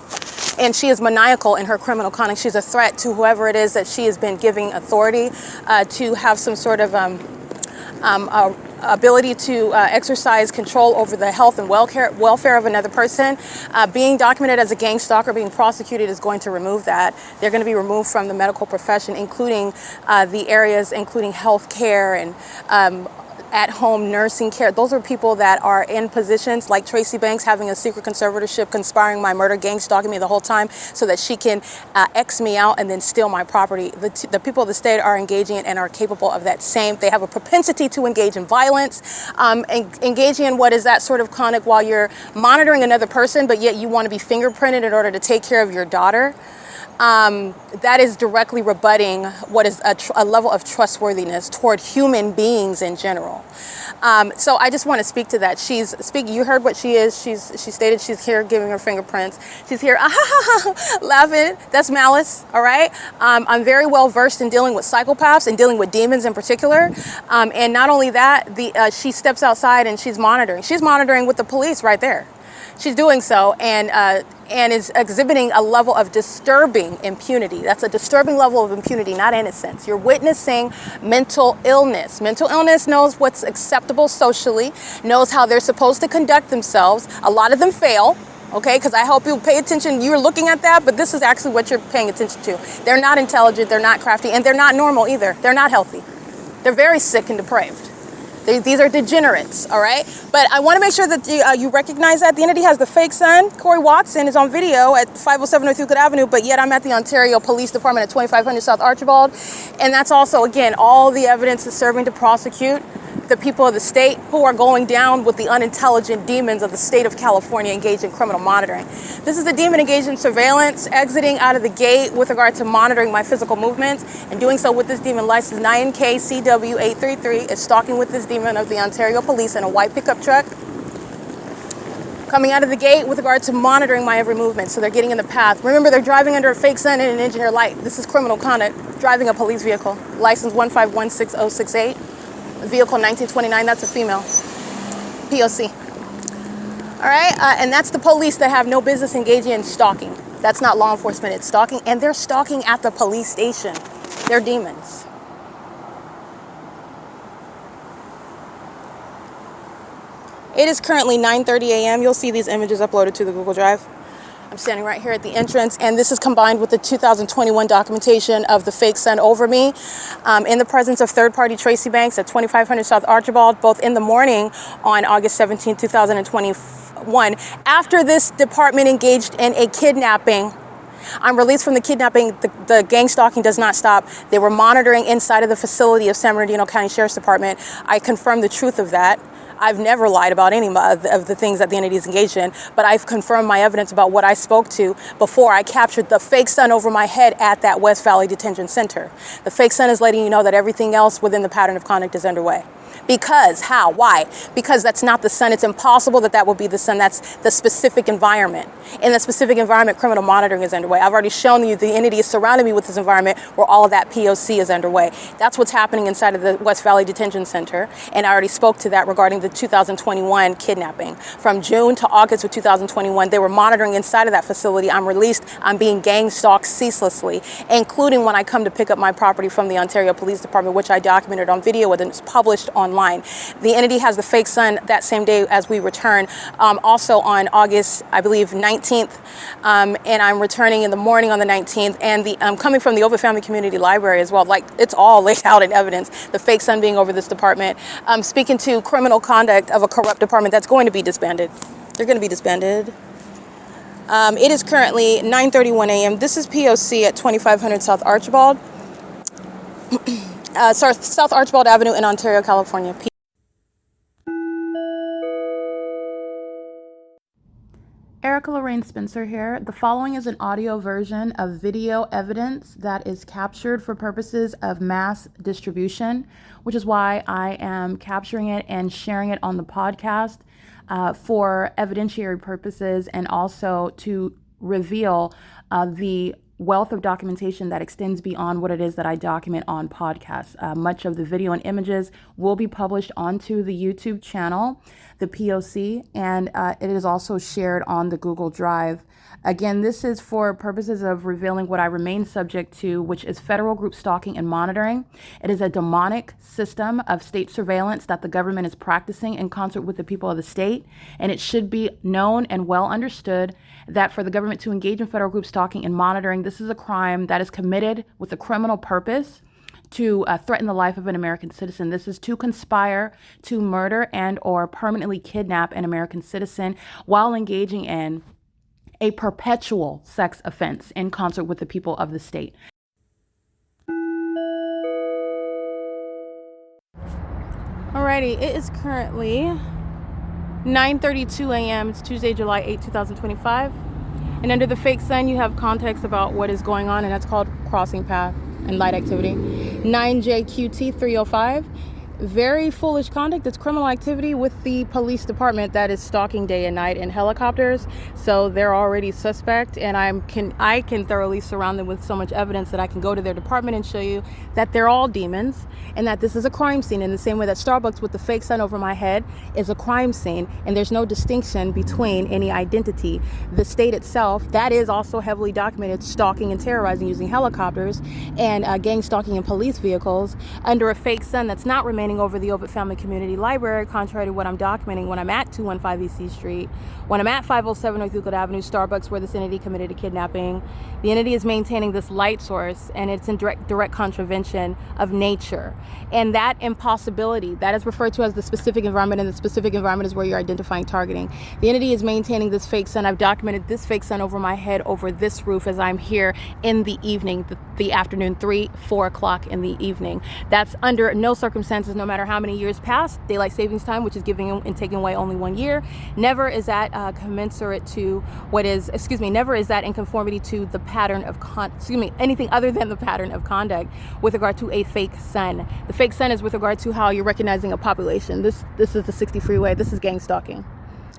And she is maniacal in her criminal conduct. She's a threat to whoever it is that she has been giving authority to have some sort of ability to exercise control over the health and welfare of another person. Being documented as a gang stalker, being prosecuted is going to remove that. They're going to be removed from the medical profession, including the areas including health care and at-home nursing care. Those are people that are in positions like Tracy Banks having a secret conservatorship, conspiring my murder, gang stalking me the whole time so that she can X me out and then steal my property. The people of the state are engaging in and are capable of that same. They have a propensity to engage in violence, engaging in what is that sort of conduct while you're monitoring another person, but yet you want to be fingerprinted in order to take care of your daughter. That is directly rebutting what is a level of trustworthiness toward human beings in general. So I just want to speak to that. She's speaking. You heard what she is. She stated she's here giving her fingerprints. She's here laughing. That's malice. All right. I'm very well versed in dealing with psychopaths and dealing with demons in particular. And not only that, she steps outside and she's monitoring. She's monitoring with the police right there. She's doing so and is exhibiting a level of disturbing impunity. That's a disturbing level of impunity, not innocence. You're witnessing mental illness. Mental illness knows what's acceptable socially, knows how they're supposed to conduct themselves. A lot of them fail, okay? Because I hope you pay attention. You're looking at that, but this is actually what you're paying attention to. They're not intelligent, they're not crafty, and they're not normal either. They're not healthy. They're very sick and depraved. These are degenerates, all right? But I want to make sure that you recognize that. The entity has the fake son. Corey Watson is on video at 507 North Euclid Avenue, but yet I'm at the Ontario Police Department at 2500 South Archibald. And that's also, again, all the evidence is serving to prosecute the people of the state who are going down with the unintelligent demons of the state of California engaged in criminal monitoring. This is the demon engaged in surveillance, exiting out of the gate with regard to monitoring my physical movements, and doing so with this demon license 9KCW833 is stalking with this demon of the Ontario Police in a white pickup truck, coming out of the gate with regard to monitoring my every movement. So they're getting in the path. Remember, they're driving under a fake sun and an engineer light. This is criminal conduct, driving a police vehicle. License 1516068. Vehicle 1929, that's a female. P.O.C. All right, and that's the police that have no business engaging in stalking. That's not law enforcement, it's stalking, and they're stalking at the police station. They're demons. It is currently 9:30 a.m. You'll see these images uploaded to the Google Drive. I'm standing right here at the entrance, and this is combined with the 2021 documentation of the fake son over me in the presence of third-party Tracy Banks at 2500 South Archibald, both in the morning on August 17, 2021. After this department engaged in a kidnapping, I'm released from the kidnapping. The gang stalking does not stop. They were monitoring inside of the facility of San Bernardino County Sheriff's Department. I confirmed the truth of that. I've never lied about any of the things that the entity is engaged in, but I've confirmed my evidence about what I spoke to before I captured the fake son over my head at that West Valley Detention Center. The fake son is letting you know that everything else within the pattern of conduct is underway. Because, how, why? Because that's not the son. It's impossible that that will be the son. That's the specific environment. In the specific environment, criminal monitoring is underway. I've already shown you the entity is surrounding me with this environment where all of that P.O.C. is underway. That's what's happening inside of the West Valley Detention Center. And I already spoke to that regarding the 2021 kidnapping. From June to August of 2021, they were monitoring inside of that facility. I'm released. I'm being gang stalked ceaselessly, including when I come to pick up my property from the Ontario Police Department, which I documented on video and it's published online. The entity has the fake son that same day as we return, also on August, I believe, 19th, and I'm returning in the morning on the 19th, and I'm coming from the OVITT Family Community Library as well. Like, it's all laid out in evidence, the fake son being over this department, speaking to criminal conduct of a corrupt department that's going to be disbanded. They're going to be disbanded. It is currently 9:31 a.m. This is P.O.C. at 2500 South Archibald. South Archibald Avenue in Ontario, California. Erica Lorraine Spencer here. The following is an audio version of video evidence that is captured for purposes of mass distribution, which is why I am capturing it and sharing it on the podcast for evidentiary purposes and also to reveal the wealth of documentation that extends beyond what it is that I document on podcasts. Much of the video and images will be published onto the YouTube channel, the P.O.C, and it is also shared on the Google Drive. Again, this is for purposes of revealing what I remain subject to, which is federal group stalking and monitoring. It is a demonic system of state surveillance that the government is practicing in concert with the people of the state. And it should be known and well understood that for the government to engage in federal group stalking and monitoring, this is a crime that is committed with a criminal purpose to threaten the life of an American citizen. This is to conspire to murder and or permanently kidnap an American citizen while engaging in a perpetual sex offense in concert with the people of the state. Alrighty, it is currently 9:32 a.m. It's Tuesday, July 8, 2025. And under the fake sun, you have context about what is going on, and that's called crossing path and light activity. 9JQT 305. Very foolish conduct. It's criminal activity with the police department that is stalking day and night in helicopters. So they're already suspect, and I can thoroughly surround them with so much evidence that I can go to their department and show you that they're all demons and that this is a crime scene in the same way that Starbucks with the fake sun over my head is a crime scene, and there's no distinction between any identity. The state itself, that is also heavily documented, stalking and terrorizing using helicopters and gang stalking in police vehicles under a fake sun that's not remaining over the OVITT Family Community Library, contrary to what I'm documenting when I'm at 215 E.C. Street, when I'm at 507 North Euclid Avenue, Starbucks, where this entity committed a kidnapping. The entity is maintaining this light source, and it's in direct contravention of nature. And that impossibility, that is referred to as the specific environment, and the specific environment is where you're identifying targeting. The entity is maintaining this fake sun. I've documented this fake sun over my head, over this roof, as I'm here in the evening, the afternoon, 4 o'clock in the evening. That's under no circumstances, no matter how many years pass, daylight savings time, which is giving and taking away only 1 year, never is that commensurate to never is that in conformity to the pattern of anything other than the pattern of conduct with regard to a fake sun. The fake sun is with regard to how you're recognizing a population. This is the 60 freeway. This is gang stalking.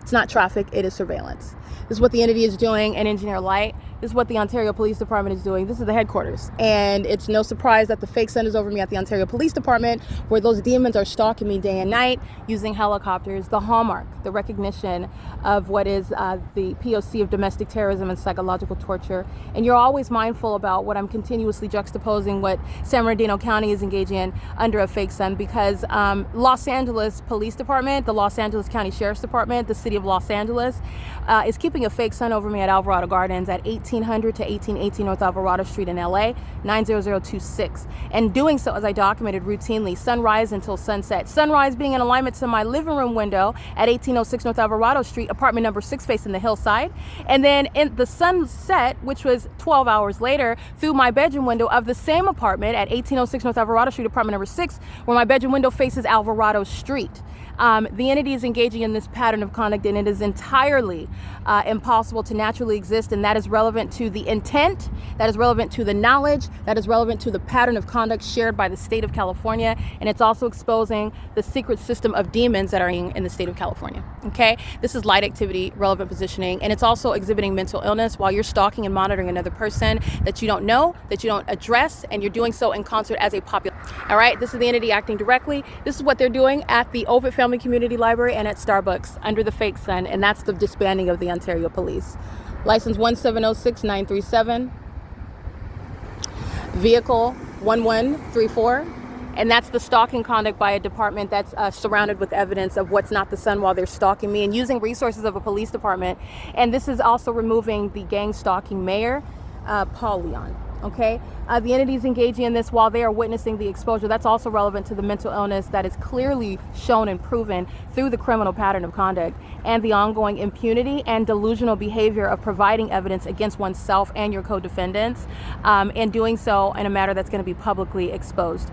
It's not traffic, it is surveillance. This is what the entity is doing in Engineer Light. This is what the Ontario Police Department is doing. This is the headquarters. And it's no surprise that the fake sun is over me at the Ontario Police Department, where those demons are stalking me day and night using helicopters. The hallmark, the recognition of what is the P.O.C. of domestic terrorism and psychological torture. And you're always mindful about what I'm continuously juxtaposing what San Bernardino County is engaging in under a fake sun, because Los Angeles Police Department, the Los Angeles County Sheriff's Department, the City of Los Angeles, is keeping a fake sun over me at Alvarado Gardens at 1800 to 1818 North Alvarado Street in LA, 90026. And doing so, as I documented routinely, sunrise until sunset. Sunrise being in alignment to my living room window at 1806 North Alvarado Street, apartment number 6 facing the hillside. And then in the sunset, which was 12 hours later, through my bedroom window of the same apartment at 1806 North Alvarado Street, apartment number 6, where my bedroom window faces Alvarado Street. The entity is engaging in this pattern of conduct, and it is entirely impossible to naturally exist, and that is relevant to the intent, that is relevant to the knowledge, that is relevant to the pattern of conduct shared by the state of California, and it's also exposing the secret system of demons that are in the state of California. Okay, this is light activity, relevant positioning, and it's also exhibiting mental illness while you're stalking and monitoring another person that you don't know, that you don't address, and you're doing so in concert as a population. All right, this is the entity acting directly. This is what they're doing at the OVITT Family Community Library and at Starbucks under the fake sun, and that's the disbanding of the Ontario Police. License 1706937, vehicle 1134, and that's the stalking conduct by a department that's surrounded with evidence of what's not the sun while they're stalking me and using resources of a police department. And this is also removing the gang stalking mayor, Paul Leon. Okay, the entities engaging in this while they are witnessing the exposure, that's also relevant to the mental illness that is clearly shown and proven through the criminal pattern of conduct and the ongoing impunity and delusional behavior of providing evidence against oneself and your co-defendants, and doing so in a manner that's going to be publicly exposed.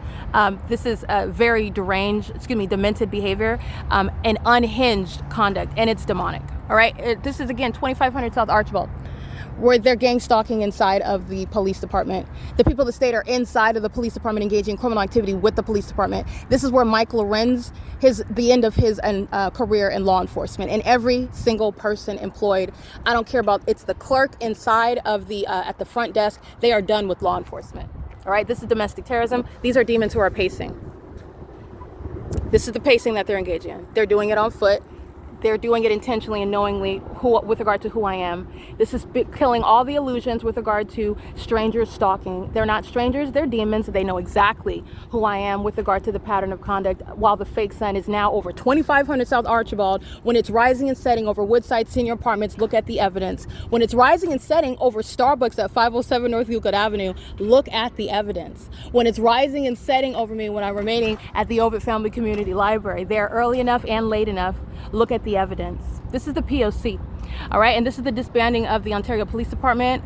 This is a very demented behavior, and unhinged conduct, and it's demonic. All right, this is again 2500 South Archibald. where they're gang stalking inside of the police department. The people that stayed are inside of the police department engaging in criminal activity with the police department. This is where Mike LORENZ, the end of his career in law enforcement. And every single person employed, I don't care about, it's the clerk inside of the at the front desk, they are done with law enforcement. All right, this is domestic terrorism. These are demons who are pacing. This is the pacing that they're engaging in. They're doing it on foot. They're doing it intentionally and knowingly with regard to who I am. This is killing all the illusions with regard to strangers stalking. They're not strangers, they're demons. They know exactly who I am with regard to the pattern of conduct, while the fake sun is now over 2500 South Archibald. When it's rising and setting over Woodside Senior Apartments, look at the evidence. When it's rising and setting over Starbucks at 507 North Euclid Avenue, look at the evidence. When it's rising and setting over me when I'm remaining at the OVITT Family Community Library, they're early enough and late enough. Look at the evidence. This is the P.O.C. All right, and this is the disbanding of the Ontario Police Department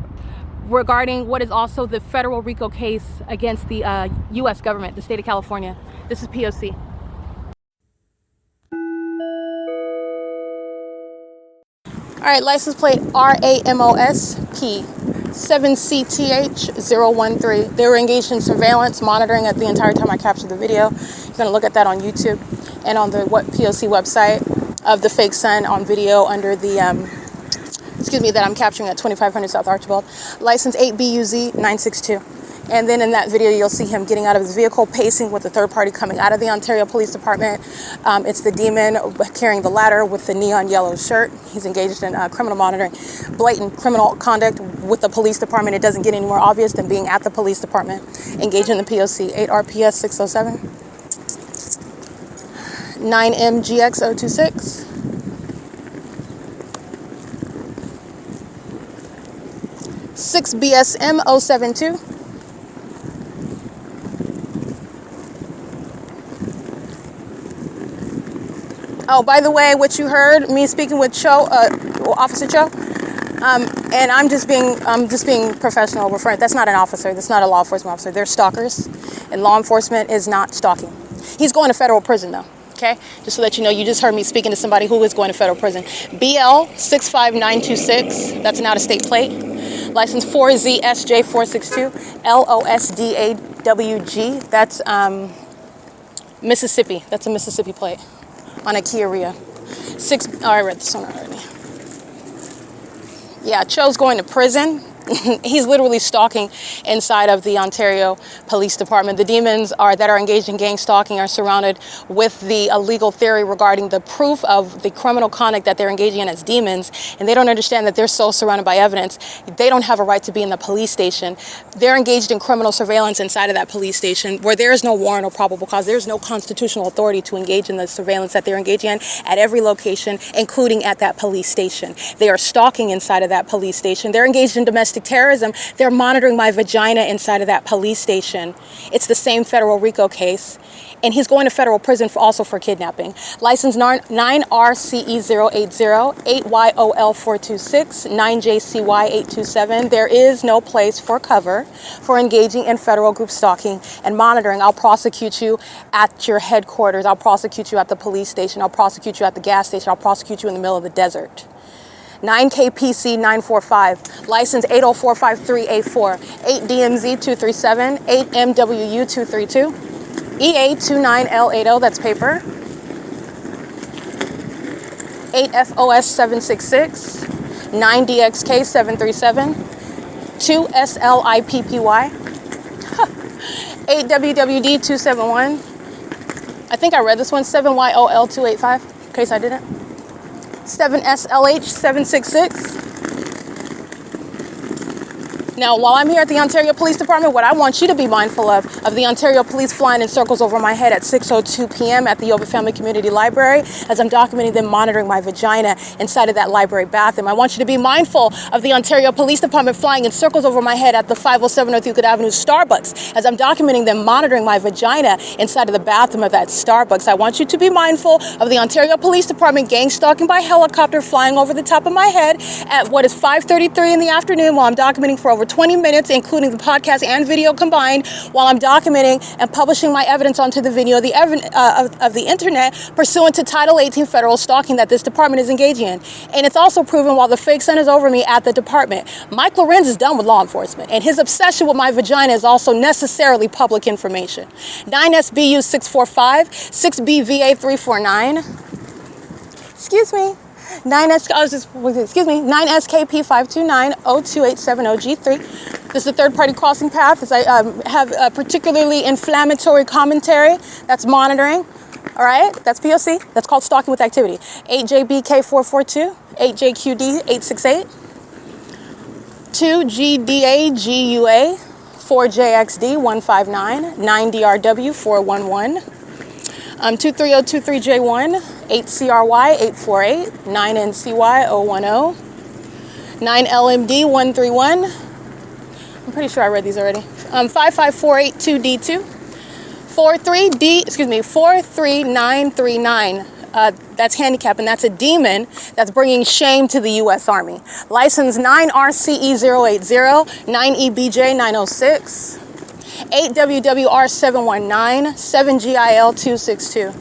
regarding what is also the federal RICO case against the U.S. government, the state of California. This is P.O.C. All right, license plate RAMOSP 7CTH013. They were engaged in surveillance monitoring at the entire time I captured the video. You're going to look at that on YouTube and on the P.O.C. website of the fake sun on video under the, that I'm capturing at 2500 South Archibald. License 8BUZ 962. And then in that video, you'll see him getting out of his vehicle, pacing with the third party coming out of the Ontario Police Department. It's the demon carrying the ladder with the neon yellow shirt. He's engaged in criminal monitoring, blatant criminal conduct with the police department. It doesn't get any more obvious than being at the police department, engaged in the P.O.C. 8 RPS 607. 9MGX026. 6BSM072. Oh, by the way, what you heard me speaking with Officer Cho, and I'm just being professional. That's not an officer. That's not a law enforcement officer. They're stalkers, and law enforcement is not stalking. He's going to federal prison though. Okay, just so that you know, you just heard me speaking to somebody who is going to federal prison. BL 65926. That's an out-of-state plate. License 4ZSJ462. LOSDAWG. That's Mississippi. That's a Mississippi plate on a Kia Rio. I read this one already. Yeah, Cho's going to prison. He's literally stalking inside of the Ontario Police Department. The demons that are engaged in gang stalking are surrounded with the illegal theory regarding the proof of the criminal conduct that they're engaging in as demons, and they don't understand that they're so surrounded by evidence. They don't have a right to be in the police station. They're engaged in criminal surveillance inside of that police station where there is no warrant or probable cause. There's no constitutional authority to engage in the surveillance that they're engaging in at every location, including at that police station. They are stalking inside of that police station. They're engaged in domestic terrorism. They're monitoring my vagina inside of that police station. It's the same federal RICO case. And he's going to federal prison also for kidnapping. License 9RCE080, 8YOL426, 9JCY827. There is no place for cover for engaging in federal group stalking and monitoring. I'll prosecute you at your headquarters. I'll prosecute you at the police station. I'll prosecute you at the gas station. I'll prosecute you in the middle of the desert. 9KPC945, license 80453A4, 8DMZ237, 8MWU232, EA29L80, that's paper, 8FOS766, 9DXK737, 2SLIPPY, 8WWD271, I think I read this one, 7YOL285, in case I didn't. 7SLH766. Now, while I'm here at the Ontario Police Department, what I want you to be mindful of the Ontario Police flying in circles over my head at 6:02 p.m. at the OVITT Family Community Library as I'm documenting them monitoring my vagina inside of that library bathroom. I want you to be mindful of the Ontario Police Department flying in circles over my head at the 507 North Euclid Avenue Starbucks as I'm documenting them monitoring my vagina inside of the bathroom of that Starbucks. I want you to be mindful of the Ontario Police Department gang stalking by helicopter flying over the top of my head at what is 5:33 in the afternoon while I'm documenting for over 20 minutes, including the podcast and video combined, while I'm documenting and publishing my evidence onto the video of the internet pursuant to Title 18 federal stalking that this department is engaging in. And it's also proven while the fake sun is over me at the department. Mike LORENZ is done with law enforcement, and his obsession with my vagina is also necessarily public information. 9SBU 645, 6BVA 349. Excuse me. 9SKP 529-02870G3. This is a third-party crossing path, as I have a particularly inflammatory commentary that's monitoring. All right, that's P.O.C. That's called stalking with activity. 8JBK442, 8JQD868, 2GDAGUA, 4JXD159, 9DRW411, 23023J1, 8CRY848, 9NCY010, 9LMD131. I'm pretty sure I read these already. 55482D2, 43939. That's handicap, and that's a demon that's bringing shame to the U.S. Army. License 9RCE080, 9EBJ906, 8WWR719, 7GIL262.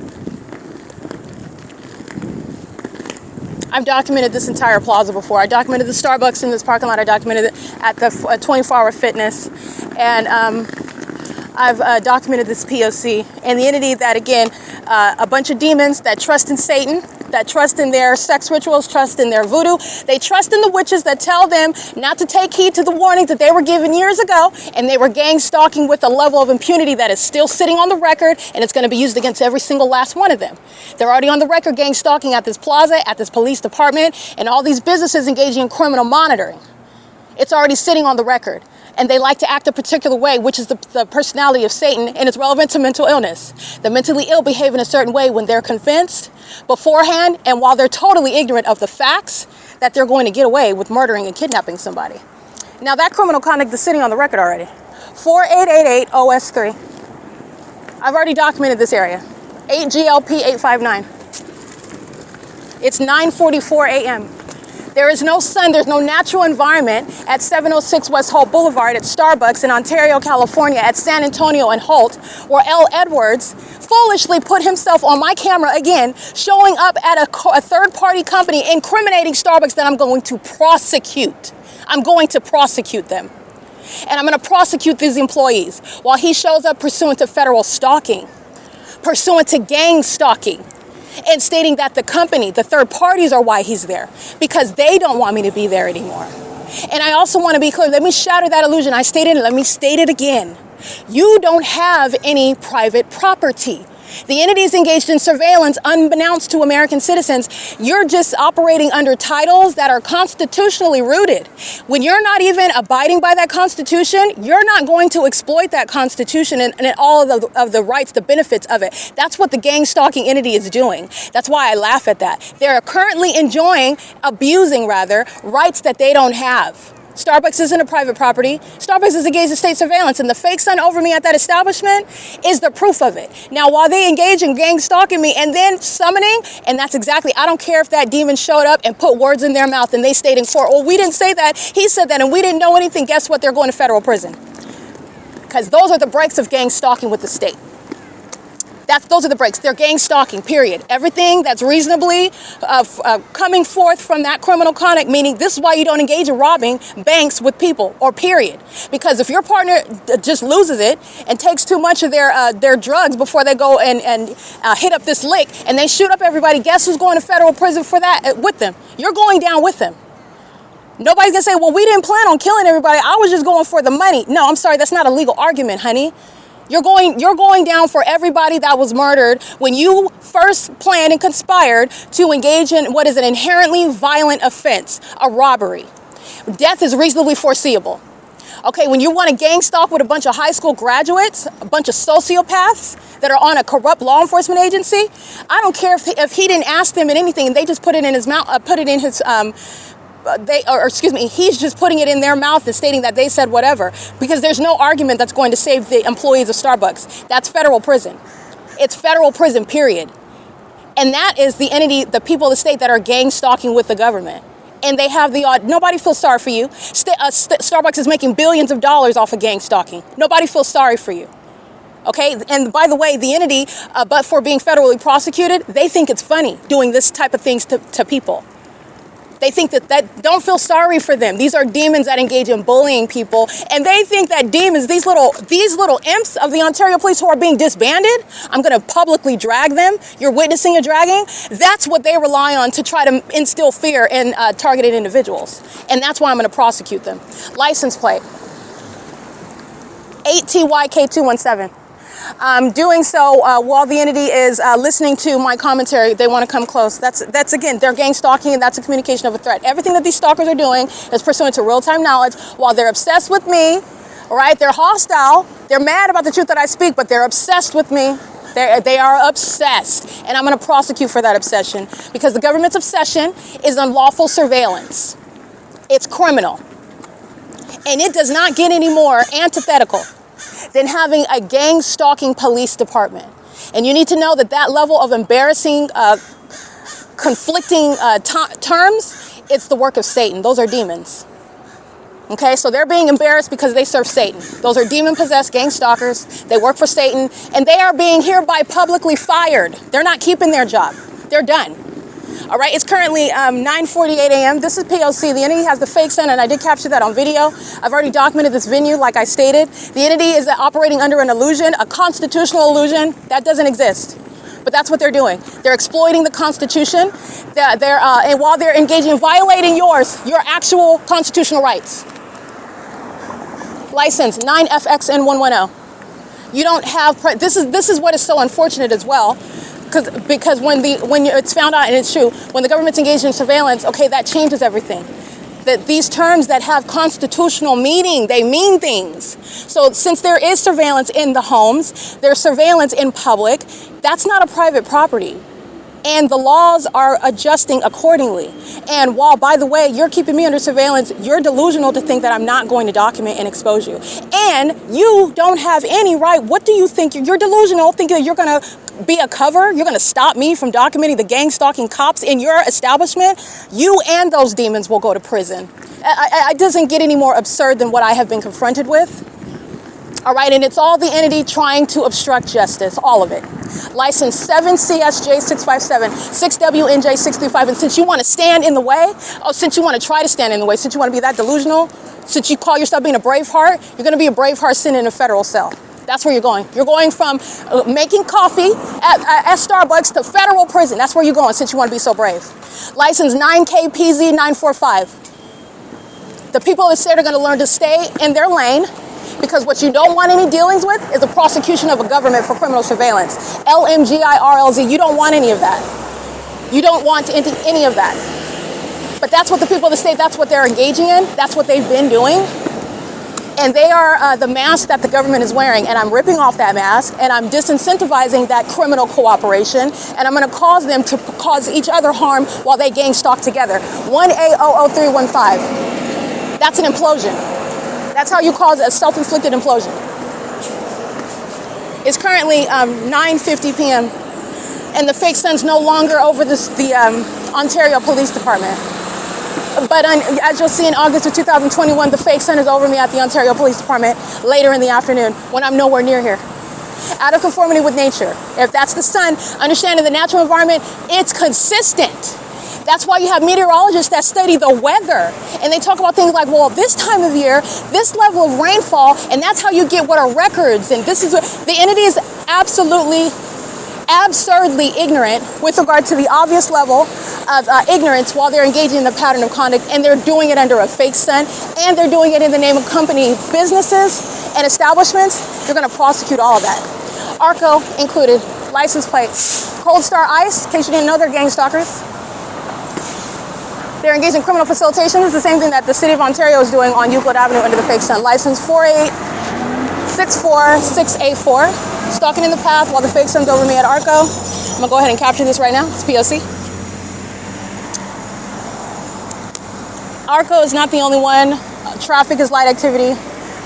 I've documented this entire plaza before. I documented the Starbucks in this parking lot. I documented it at the 24-hour fitness. And I've documented this P.O.C. and the entity that, again, a bunch of demons that trust in Satan, that trust in their sex rituals, trust in their voodoo. They trust in the witches that tell them not to take heed to the warnings that they were given years ago, and they were gang stalking with a level of impunity that is still sitting on the record, and it's going to be used against every single last one of them. They're already on the record gang stalking at this plaza, at this police department, and all these businesses engaging in criminal monitoring. It's already sitting on the record. And they like to act a particular way, which is the personality of Satan, and it's relevant to mental illness. The mentally ill behave in a certain way when they're convinced beforehand, and while they're totally ignorant of the facts that they're going to get away with murdering and kidnapping somebody. Now that criminal conduct is sitting on the record already. 4888 OS3. I've already documented this area. 8GLP 859. It's 9:44 a.m. There is no sun, there's no natural environment at 706 West Holt Boulevard at Starbucks in Ontario, California, at San Antonio and Holt, where L. Edwards foolishly put himself on my camera again, showing up at a third-party company, incriminating Starbucks that I'm going to prosecute. I'm going to prosecute them. And I'm going to prosecute these employees while he shows up pursuant to federal stalking, pursuant to gang stalking, and stating that the company, the third parties are why he's there, because they don't want me to be there anymore. And I also want to be clear, let me shatter that illusion. I stated it, let me state it again. You don't have any private property. The entity is engaged in surveillance unbeknownst to American citizens. You're just operating under titles that are constitutionally rooted. When you're not even abiding by that Constitution, you're not going to exploit that Constitution and all of the rights, the benefits of it. That's what the gang stalking entity is doing. That's why I laugh at that. They're currently abusing rights that they don't have. Starbucks isn't a private property. Starbucks is engaged in state surveillance, and the fake sun over me at that establishment is the proof of it. Now, while they engage in gang stalking me and then summoning, and that's exactly, I don't care if that demon showed up and put words in their mouth and they stayed in court, well, we didn't say that, he said that, and we didn't know anything, guess what, they're going to federal prison. Because those are the breaks of gang stalking with the state. Those are the breaks. They're gang stalking, period. Everything that's reasonably coming forth from that criminal conduct, meaning this is why you don't engage in robbing banks with people, or period. Because if your partner just loses it and takes too much of their drugs before they go and hit up this lick and they shoot up everybody, guess who's going to federal prison for that with them? You're going down with them. Nobody's going to say, well, we didn't plan on killing everybody. I was just going for the money. No, I'm sorry. That's not a legal argument, honey. You're going down for everybody that was murdered when you first planned and conspired to engage in what is an inherently violent offense, a robbery. Death is reasonably foreseeable. Okay, when you want to gang stalk with a bunch of high school graduates, a bunch of sociopaths that are on a corrupt law enforcement agency, I don't care if he didn't ask them in anything, they just put it in his mouth, he's just putting it in their mouth and stating that they said whatever, because there's no argument that's going to save the employees of Starbucks. That's federal prison. It's federal prison, period. And that is the entity, the people of the state that are gang stalking with the government. And they have the odd, nobody feels sorry for you. Starbucks is making billions of dollars off of gang stalking. Nobody feels sorry for you. Okay, and by the way, the entity, but for being federally prosecuted, they think it's funny doing this type of things to people. They think that don't feel sorry for them. These are demons that engage in bullying people, and they think that demons, these little imps of the Ontario Police who are being disbanded, I'm going to publicly drag them. You're witnessing a dragging. That's what they rely on to try to instill fear in targeted individuals, and that's why I'm going to prosecute them. License plate 8TYK217. Doing so while the entity is listening to my commentary. They want to come close. That's again, they're gang stalking, and that's a communication of a threat. Everything that these stalkers are doing is pursuant to real-time knowledge. While they're obsessed with me, all right, they're hostile. They're mad about the truth that I speak, but they're obsessed with me. They are obsessed, and I'm going to prosecute for that obsession because the government's obsession is unlawful surveillance. It's criminal, and it does not get any more antithetical than having a gang stalking police department. And you need to know that that level of embarrassing, conflicting terms, it's the work of Satan. Those are demons. Okay, so they're being embarrassed because they serve Satan. Those are demon-possessed gang stalkers. They work for Satan, and they are being hereby publicly fired. They're not keeping their job. They're done. All right, it's currently 9:48 a.m. This is P.O.C. The entity has the fake sun, and I did capture that on video. I've already documented this venue, like I stated. The entity is operating under an illusion, a constitutional illusion that doesn't exist. But that's what they're doing. They're exploiting the Constitution. And while they're engaging in violating your actual constitutional rights. License 9FXN110. You don't have. This is what is so unfortunate as well. Because when it's found out and it's true, when the government's engaged in surveillance, okay, that changes everything. That these terms that have constitutional meaning, they mean things. So since there is surveillance in the homes, there's surveillance in public, that's not a private property. And the laws are adjusting accordingly. And while, by the way, you're keeping me under surveillance, you're delusional to think that I'm not going to document and expose you. And you don't have any right. What do you think? You're delusional, thinking that you're going to be a cover. You're going to stop me from documenting the gang stalking cops in your establishment. You and those demons will go to prison. It doesn't get any more absurd than what I have been confronted with. All right, and it's all the entity trying to obstruct justice, all of it. License 7CSJ657, 6WNJ635, and since you want to stand in the way, since you want to try to stand in the way, since you want to be that delusional, since you call yourself being a Braveheart, you're going to be a Braveheart sitting in a federal cell. That's where you're going. You're going from making coffee at Starbucks to federal prison. That's where you're going since you want to be so brave. License 9KPZ945. The people of the state are going to learn to stay in their lane, because what you don't want any dealings with is the prosecution of a government for criminal surveillance. LMGIRLZ, you don't want any of that. You don't want any of that. But that's what the people of the state, that's what they're engaging in. That's what they've been doing. And they are the mask that the government is wearing. And I'm ripping off that mask, and I'm disincentivizing that criminal cooperation. And I'm going to cause them to cause each other harm while they gang stalk together. 1A00315. That's an implosion. That's how you cause a self-inflicted implosion. It's currently 9:50 p.m. and the fake sun's no longer over the Ontario Police Department. But as you'll see in August of 2021, the fake sun is over me at the Ontario Police Department later in the afternoon when I'm nowhere near here. Out of conformity with nature. If that's the sun, understanding the natural environment, it's consistent. That's why you have meteorologists that study the weather, and they talk about things like, well, this time of year, this level of rainfall, and that's how you get what are records. And this is what the entity is absolutely, absurdly ignorant with regard to the obvious level of ignorance while they're engaging in the pattern of conduct, and they're doing it under a fake sun, and they're doing it in the name of company businesses and establishments. They're going to prosecute all of that. ARCO included, license plate, Cold Star I.I.S, in case you didn't know, they're gang stalkers. They're engaged in criminal facilitation. It's the same thing that the City of Ontario is doing on Euclid Avenue under the fake sun. License 4864684. Stalking in the path while the fake sun's over me at ARCO. I'm going to go ahead and capture this right now. It's P.O.C. ARCO is not the only one. Traffic is light activity.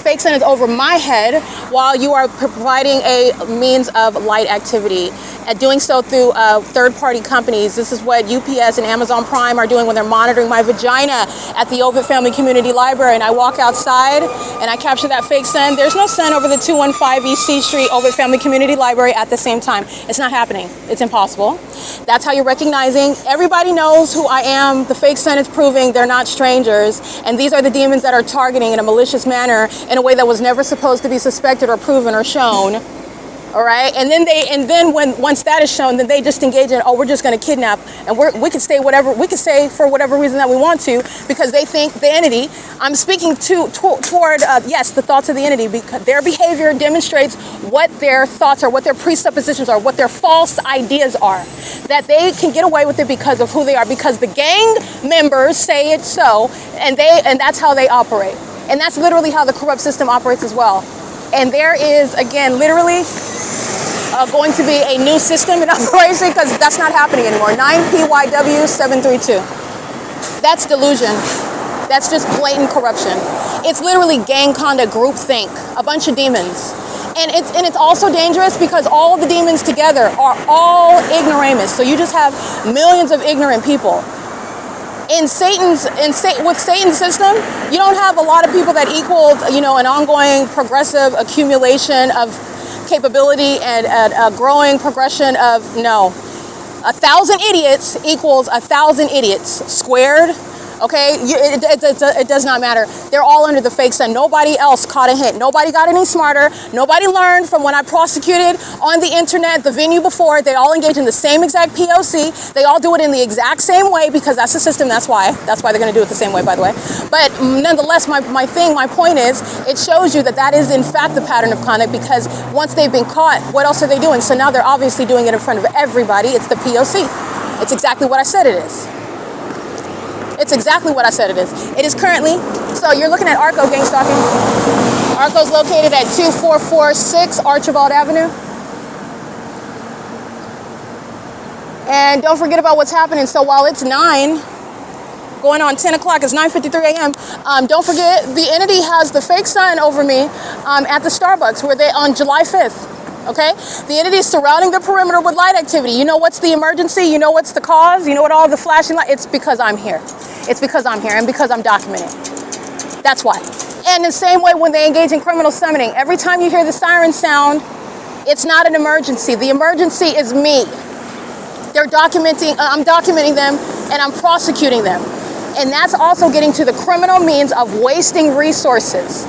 Fake sun is over my head while you are providing a means of light activity. at doing so through third-party companies. This is what UPS and Amazon Prime are doing when they're monitoring my vagina at the OVITT Family Community Library. And I walk outside and I capture that fake sun. There's no sun over the 215 East C Street OVITT Family Community Library at the same time. It's not happening. It's impossible. That's how you're recognizing. Everybody knows who I am. The fake sun is proving they're not strangers. And these are the demons that are targeting in a malicious manner in a way that was never supposed to be suspected or proven or shown. All right, and then once that is shown, then they just engage in, oh, we're just going to kidnap, and we can say whatever we can say for whatever reason that we want to, because they think the entity. I'm speaking toward yes, the thoughts of the entity, because their behavior demonstrates what their thoughts are, what their presuppositions are, what their false ideas are, that they can get away with it because of who they are, because the gang members say it so, and that's how they operate, and that's literally how the corrupt system operates as well. And there is, again, literally going to be a new system in operation, because that's not happening anymore. 9PYW732. That's delusion. That's just blatant corruption. It's literally gang conduct, groupthink, a bunch of demons. And it's also dangerous because all of the demons together are all ignoramus. So you just have millions of ignorant people. With Satan's system, you don't have a lot of people that equal, an ongoing progressive accumulation of capability and a growing progression of, no. 1,000 idiots equals 1,000 idiots squared. Okay, it does not matter. They're all under the fake sun. Nobody else caught a hint. Nobody got any smarter. Nobody learned from when I prosecuted on the internet the venue before. They all engage in the same exact P.O.C. They all do it in the exact same way, because that's the system. That's why they're going to do it the same way, by the way. But nonetheless, my point is, it shows you that is in fact the pattern of conduct, because once they've been caught, what else are they doing? So now they're obviously doing it in front of everybody. It's the P.O.C. It's exactly what I said it is. It's exactly what I said it is. It is currently, so you're looking at ARCO gang stalking. ARCO's located at 2446 Archibald Avenue. And don't forget about what's happening. So while it's 9, going on 10 o'clock, it's 9:53 a.m. Don't forget, the entity has the fake sun over me at the Starbucks on July 5th. Okay, the entity is surrounding the perimeter with light activity. You know what's the emergency? You know what's the cause? You know what all the flashing light? It's because I'm here. It's because I'm here and because I'm documenting. That's why. And the same way when they engage in criminal summoning, every time you hear the siren sound, it's not an emergency. The emergency is me. They're documenting. I'm documenting them and I'm prosecuting them. And that's also getting to the criminal means of wasting resources.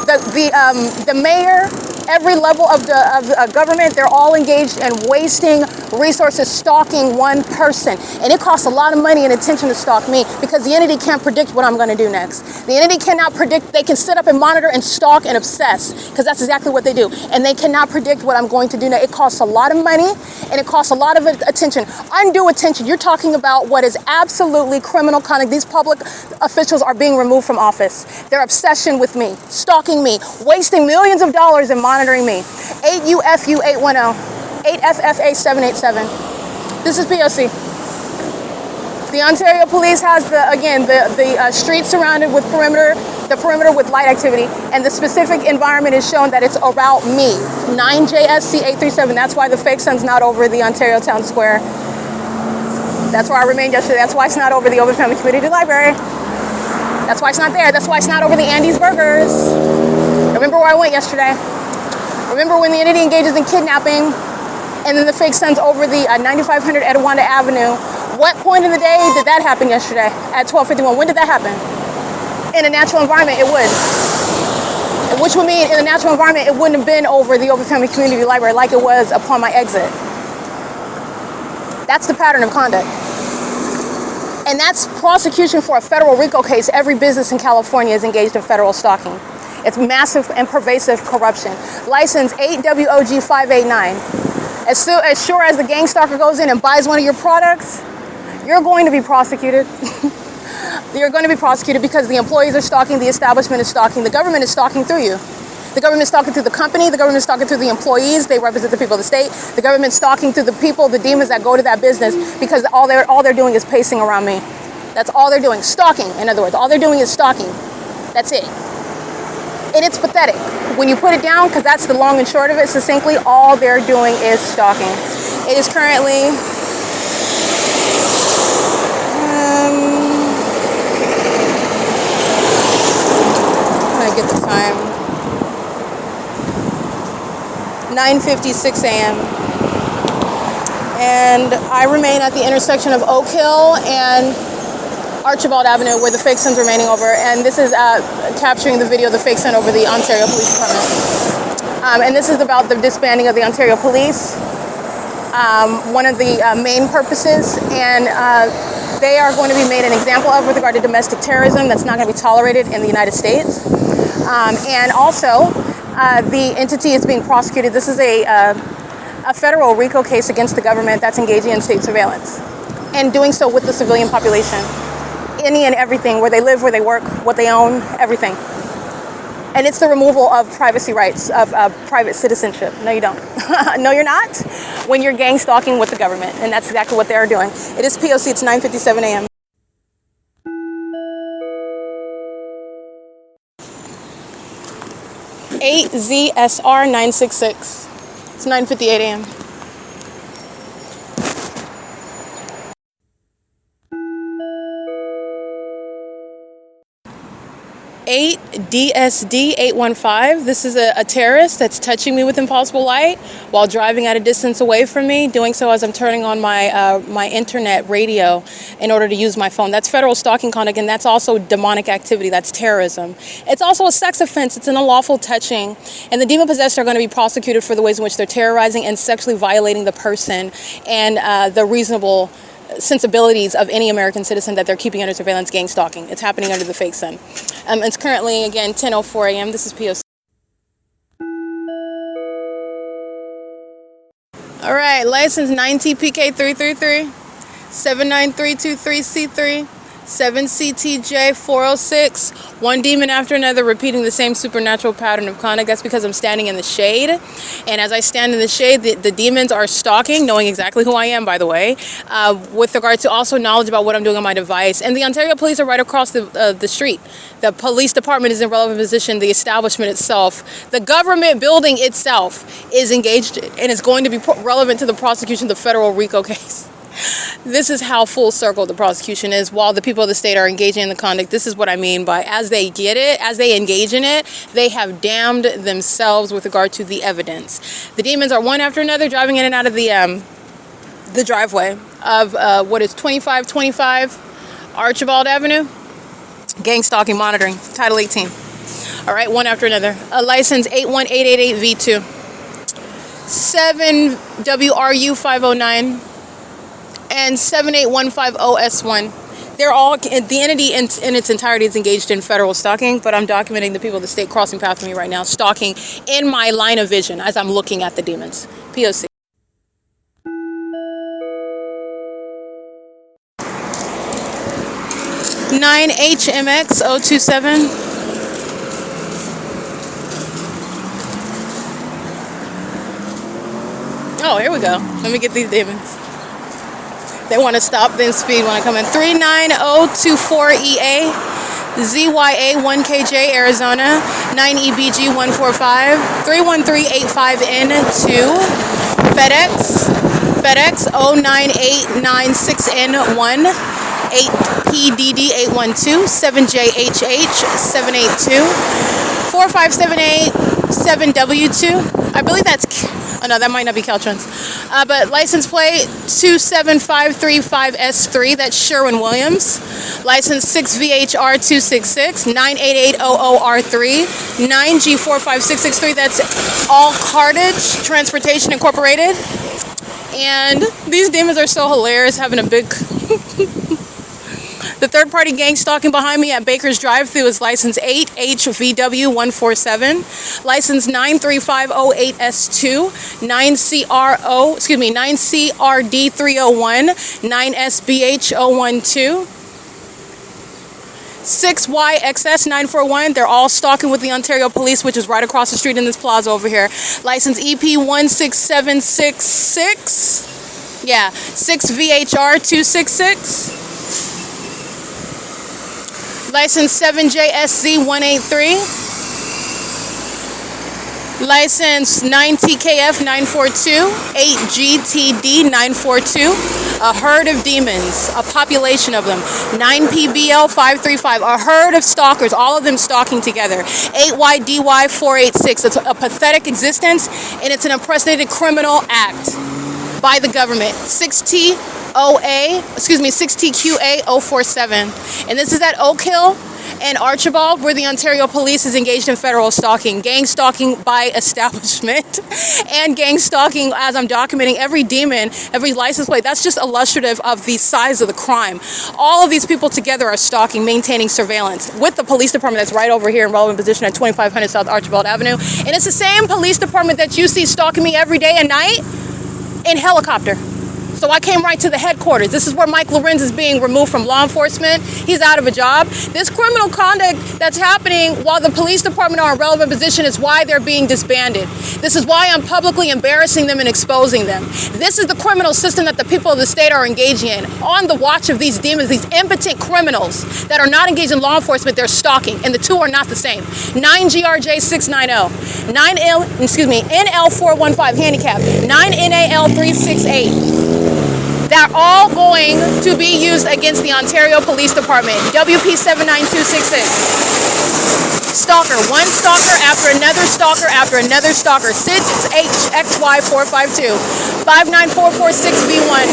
The mayor, every level of the government, they're all engaged in wasting resources, stalking one person. And it costs a lot of money and attention to stalk me, because the entity can't predict what I'm going to do next. The entity cannot predict. They can sit up and monitor and stalk and obsess, because that's exactly what they do. And they cannot predict what I'm going to do next. It costs a lot of money and it costs a lot of attention. Undue attention. You're talking about what is absolutely criminal conduct. These public officials are being removed from office. Their obsession with me, stalking me, wasting millions of dollars in monitoring me. 8UFU 810. 8FFA 787. This is P.O.C. The Ontario Police has the street surrounded with the perimeter with light activity, and the specific environment is shown that it's about me. 9JSC 837. That's why the fake sun's not over the Ontario Town Square. That's where I remained yesterday. That's why it's not over the OVITT Family Community Library. That's why it's not there. That's why it's not over the Andy's Burgers. Remember where I went yesterday. Remember when the entity engages in kidnapping, and then the fake sun's over the 9500 Etiwanda Avenue. What point in the day did that happen yesterday at 12:51? When did that happen? In a natural environment, it would. Which would mean in a natural environment, it wouldn't have been over the OVITT Family Community Library like it was upon my exit. That's the pattern of conduct. And that's prosecution for a federal RICO case. Every business in California is engaged in federal stalking. It's massive and pervasive corruption. License 8WOG589. As sure as the gang stalker goes in and buys one of your products, you're going to be prosecuted. You're going to be prosecuted because the employees are stalking, the establishment is stalking, the government is stalking through you. The government is stalking through the company, the government is stalking through the employees, they represent the people of the state, the government is stalking through the people, the demons that go to that business, because all they're doing is pacing around me. That's all they're doing. Stalking, in other words. All they're doing is stalking. That's it. And it's pathetic. When you put it down, because that's the long and short of it, succinctly, all they're doing is stalking. It is currently I'm gonna get the time. 9:56 a.m. And I remain at the intersection of Oak Hill and Archibald Avenue, where the fake sun's remaining over. And this is capturing the video of the fake sun over the Ontario Police Department. And this is about the disbanding of the Ontario Police. One of the main purposes, and they are going to be made an example of with regard to domestic terrorism. That's not going to be tolerated in the United States. And also, the entity is being prosecuted. This is a federal RICO case against the government that's engaging in state surveillance and doing so with the civilian population. Any and everything, where they live, where they work, what they own, everything. And it's the removal of privacy rights, of private citizenship. No, you don't. No, you're not. When you're gang stalking with the government. And that's exactly what they are doing. It is P.O.C. It's 9:57 a.m. ZSR 966. It's 9:58 a.m. 8 DSD 815. This is a terrorist that's touching me with impossible light while driving at a distance away from me, doing so as I'm turning on my internet radio in order to use my phone. That's federal stalking conduct, and that's also demonic activity. That's terrorism. It's also a sex offense. It's an unlawful touching, and the demon-possessed are going to be prosecuted for the ways in which they're terrorizing and sexually violating the person and the reasonable sensibilities of any American citizen that they're keeping under surveillance gang stalking. It's happening under the fake sun. It's currently, again, 10:04 a.m. This is P.O.C. All right, license 9TPK333, 79323C3, 7CTJ406, one demon after another repeating the same supernatural pattern of conduct. That's because I'm standing in the shade. And as I stand in the shade, the demons are stalking, knowing exactly who I am, by the way, with regard to also knowledge about what I'm doing on my device. And the Ontario Police are right across the street. The police department is in relevant position. The establishment itself, the government building itself is engaged and is going to be relevant to the prosecution of the federal RICO case. This is how full circle the prosecution is while the people of the state are engaging in the conduct. This is what I mean by as they get it, as they engage in it, they have damned themselves with regard to the evidence. The demons are one after another driving in and out of the driveway of what is 2525 Archibald Avenue. Gang stalking monitoring, Title 18. All right, one after another. License 81888V2. 7WRU509. And 78150S1. They're all, the entity in its entirety is engaged in federal stalking, but I'm documenting the people of the state crossing paths with me right now, stalking in my line of vision as I'm looking at the demons. P.O.C. Nine HMX 027. Oh, here we go. Let me get these demons. They want to stop, then speed when I come in. 39024EA, ZYA1KJ, Arizona, 9EBG145, 31385N2, FedEx 098996N1, 8PDD812, 7JHH782, 4578, 7W2. I believe that's, oh no, that might not be Caltrans. But license plate 27535S3, that's Sherwin-Williams. License 6VHR266, 98800R3, 9G45663, that's All Cartage Transportation Incorporated. And these demons are so hilarious, having a big... The third-party gang stalking behind me at Baker's drive-thru is license 8HVW147, license 93508S2, 9CRD301, 9SBH012, 6YXS941. They're all stalking with the Ontario Police, which is right across the street in this plaza over here. License EP16766. Yeah, 6VHR266. License 7JSZ183. License 9TKF 942, 8GTD 942, a herd of demons, a population of them. 9PBL 535, a herd of stalkers, all of them stalking together. 8YDY 486, it's a pathetic existence, and it's an unprecedented criminal act by the government. 6TQA 047. And this is at Oak Hill and Archibald, where the Ontario Police is engaged in federal stalking, gang stalking by establishment, and gang stalking as I'm documenting every demon, every license plate. That's just illustrative of the size of the crime. All of these people together are stalking, maintaining surveillance with the police department that's right over here in relevant position at 2500 South Archibald Avenue. And it's the same police department that you see stalking me every day and night in helicopter. So I came right to the headquarters. This is where Mike Lorenz is being removed from law enforcement. He's out of a job. This criminal conduct that's happening while the police department are in relevant position is why they're being disbanded. This is why I'm publicly embarrassing them and exposing them. This is the criminal system that the people of the state are engaging in. On the watch of these demons, these impotent criminals that are not engaged in law enforcement, they're stalking, and the two are not the same. 9GRJ690, NL415 handicap, 9NAL368. They're all going to be used against the Ontario Police Department. WP 79266. Stalker, one stalker after another stalker after another stalker. SIDS HXY452. 59446B1.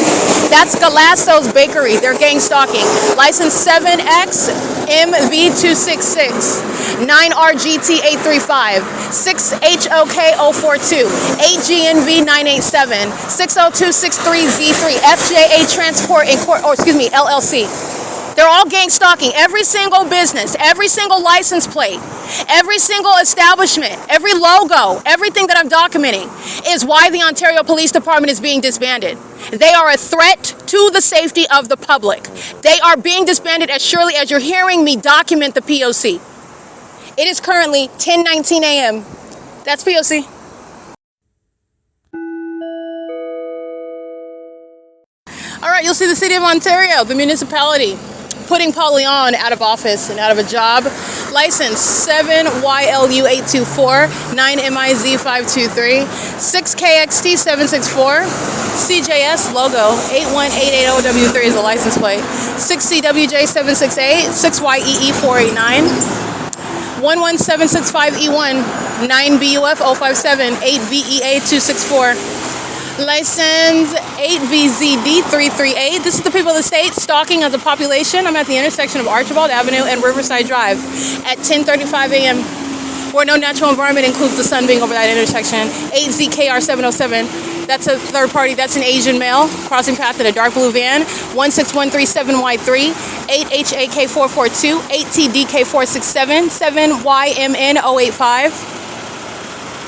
That's Galasso's Bakery. They're gang stalking. License 7X MV266. 9RGT835. 6HOK042. 8GNV987. 60263Z3. FJA Transport LLC. They're all gang stalking. Every single business, every single license plate, every single establishment, every logo, everything that I'm documenting is why the Ontario Police Department is being disbanded. They are a threat to the safety of the public. They are being disbanded as surely as you're hearing me document the P.O.C. It is currently 10:19 a.m. That's P.O.C. All right, you'll see the City of Ontario, the municipality, putting Paul Leon out of office and out of a job. License 7YLU824, 9MIZ523, 6KXT764, CJS logo 81880W3 is the license plate, 6CWJ768, 6YEE489, 11765E1, 9BUF057, 8VEA264. License 8VZD338. This is the people of the state stalking as a population. I'm at the intersection of Archibald Avenue and Riverside Drive at 10:35 a.m. where no natural environment includes the sun being over that intersection. 8ZKR707. That's a third party. That's an Asian male crossing path in a dark blue van. 16137Y3. 8HAK442. 8TDK467. 7YMN085.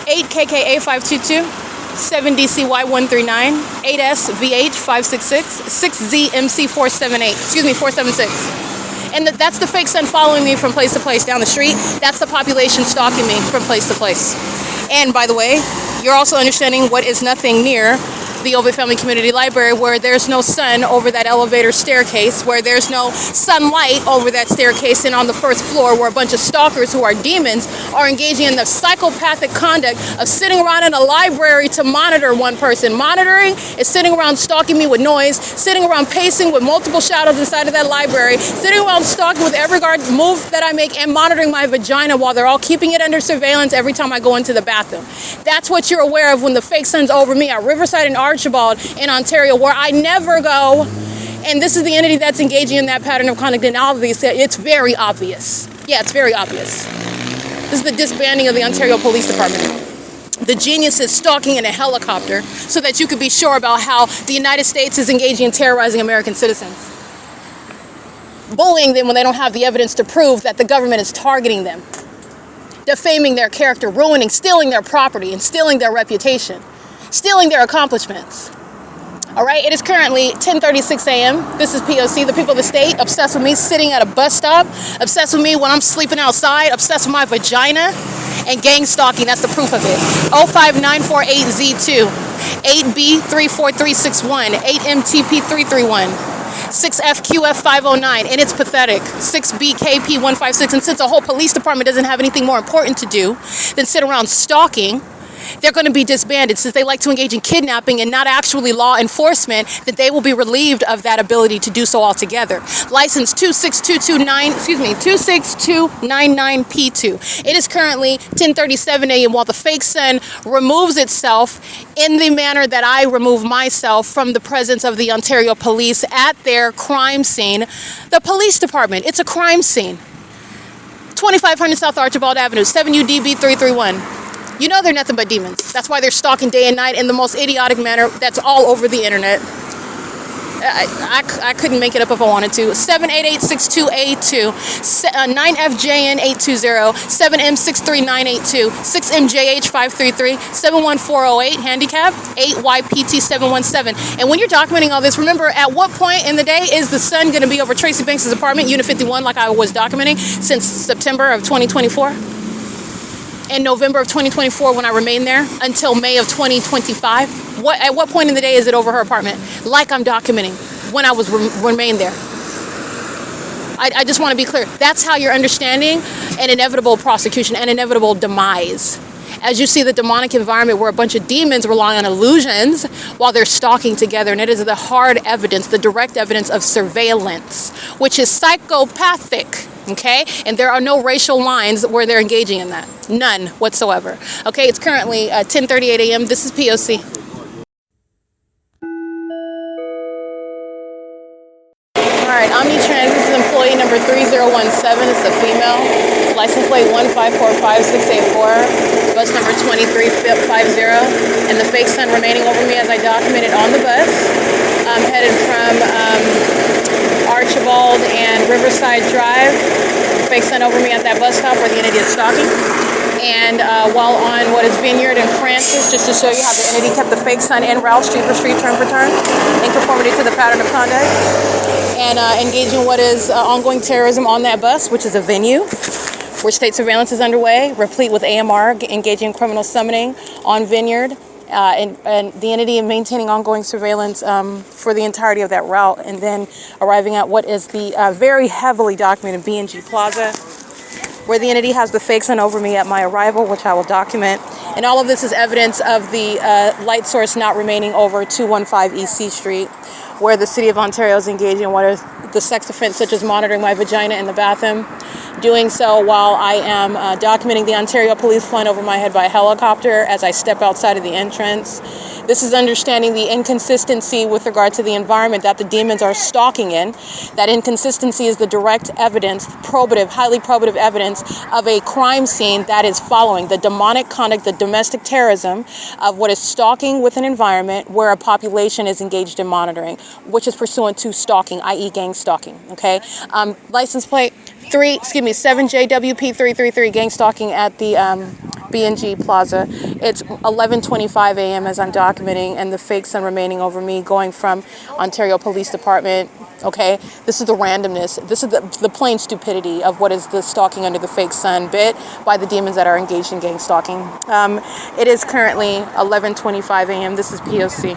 8KKA522. 7DCY139, 8SVH566, 6ZMC478, 476. And that's the fake son following me from place to place down the street. That's the population stalking me from place to place. And by the way, you're also understanding what is nothing near the OVITT Family Community Library, where there's no sun over that elevator staircase, where there's no sunlight over that staircase, and on the first floor where a bunch of stalkers who are demons are engaging in the psychopathic conduct of sitting around in a library to monitor one person. Monitoring is sitting around stalking me with noise, sitting around pacing with multiple shadows inside of that library, sitting around stalking with every move that I make, and monitoring my vagina while they're all keeping it under surveillance every time I go into the bathroom. That's what you're aware of when the fake sun's over me at Riverside and Archibald in Ontario, where I never go. And this is the entity that's engaging in that pattern of conduct. And all of these, it's very obvious. Yeah, it's very obvious. This is the disbanding of the Ontario Police Department. The genius is stalking in a helicopter so that you could be sure about how the United States is engaging in terrorizing American citizens. Bullying them when they don't have the evidence to prove that the government is targeting them. Defaming their character, ruining, stealing their property, and stealing their reputation. Stealing their accomplishments. All right, it is currently 10:36 a.m. This is P.O.C., the people of the state, obsessed with me sitting at a bus stop, obsessed with me when I'm sleeping outside, obsessed with my vagina, and gang stalking. That's the proof of it. 05948Z2, 8B34361, 8MTP331, 6FQF509, and it's pathetic. 6BKP156, and since the whole police department doesn't have anything more important to do than sit around stalking, they're going to be disbanded. Since they like to engage in kidnapping and not actually law enforcement, that they will be relieved of that ability to do so altogether. License 26299P2. It is currently 10:37 a.m. while the fake sun removes itself in the manner that I remove myself from the presence of the Ontario police at their crime scene. The police department, it's a crime scene. 2500 South Archibald Avenue, 7UDB331. You know they're nothing but demons. That's why they're stalking day and night in the most idiotic manner that's all over the internet. I couldn't make it up if I wanted to. 7886282, 9FJN820, 7M63982, 6MJH533, 71408, handicap, 8YPT717. And when you're documenting all this, remember at what point in the day is the sun going to be over Tracy Banks' apartment, Unit 51, like I was documenting since September of 2024? In November of 2024 when I remained there until May of 2025. At what point in the day is it over her apartment? Like I'm documenting when I was remained there. I just want to be clear. That's how you're understanding an inevitable prosecution, an inevitable demise. As you see the demonic environment where a bunch of demons rely on illusions while they're stalking together. And it is the hard evidence, the direct evidence of surveillance, which is psychopathic. Okay, and there are no racial lines where they're engaging in that. None whatsoever. Okay, it's currently 10:38 a.m. This is P.O.C. All right, OMNITRANS, this is employee number 3017. It's a female. License plate 1545684. Bus number 2350. And the fake sun remaining over me as I documented on the bus. I'm headed from Archibald and Riverside Drive. Fake sun over me at that bus stop where the entity is stalking. And while on what is Vineyard and Francis, just to show you how the entity kept the fake sun en route, street for street, turn for turn, in conformity to the pattern of conduct. And engaging what is ongoing terrorism on that bus, which is a venue where state surveillance is underway, replete with AMR, engaging in criminal summoning on Vineyard. And the entity maintaining ongoing surveillance for the entirety of that route, and then arriving at what is the very heavily documented B&G Plaza, where the entity has the fake sun over me at my arrival, which I will document. And all of this is evidence of the light source not remaining over 215 EC Street, where the City of Ontario is engaging in what is the sex offense, such as monitoring my vagina in the bathroom, doing so while I am documenting the Ontario police flying over my head by helicopter as I step outside of the entrance. This is understanding the inconsistency with regard to the environment that the demons are stalking in. That inconsistency is the direct evidence, probative, highly probative evidence of a crime scene that is following the demonic conduct, the domestic terrorism of what is stalking with an environment where a population is engaged in monitoring, which is pursuant to stalking, i.e. gang stalking, okay? License plate 7JWP333, gang stalking at the B&G Plaza. It's 11:25 a.m. as I'm documenting, and the fake sun remaining over me going from Ontario Police Department. Okay, this is the randomness. This is the plain stupidity of what is the stalking under the fake sun bit by the demons that are engaged in gang stalking. It is currently 11:25 a.m. This is P.O.C.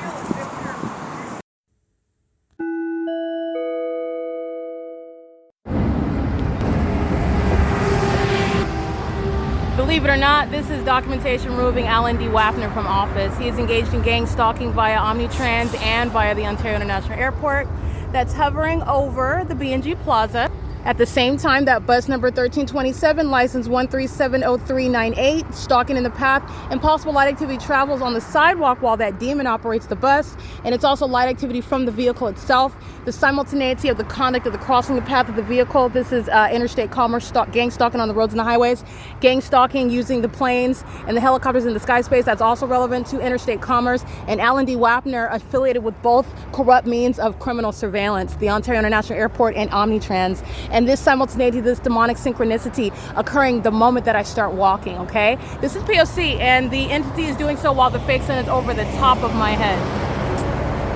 Believe it or not, this is documentation removing Alan D. WAPNER from office. He is engaged in gang stalking via OMNITRANS and via the Ontario International Airport that's hovering over the B&G Plaza. At the same time, that bus number 1327, license 1370398, stalking in the path. Impossible light activity travels on the sidewalk while that demon operates the bus. And it's also light activity from the vehicle itself. The simultaneity of the conduct of the crossing the path of the vehicle. This is interstate commerce, gang stalking on the roads and the highways. Gang stalking using the planes and the helicopters in the sky space. That's also relevant to interstate commerce. And Alan D. WAPNER affiliated with both corrupt means of criminal surveillance, the Ontario International Airport and OMNITRANS. And this simultaneity, this demonic synchronicity occurring the moment that I start walking, okay? This is P.O.C. and the entity is doing so while the fake sun is over the top of my head.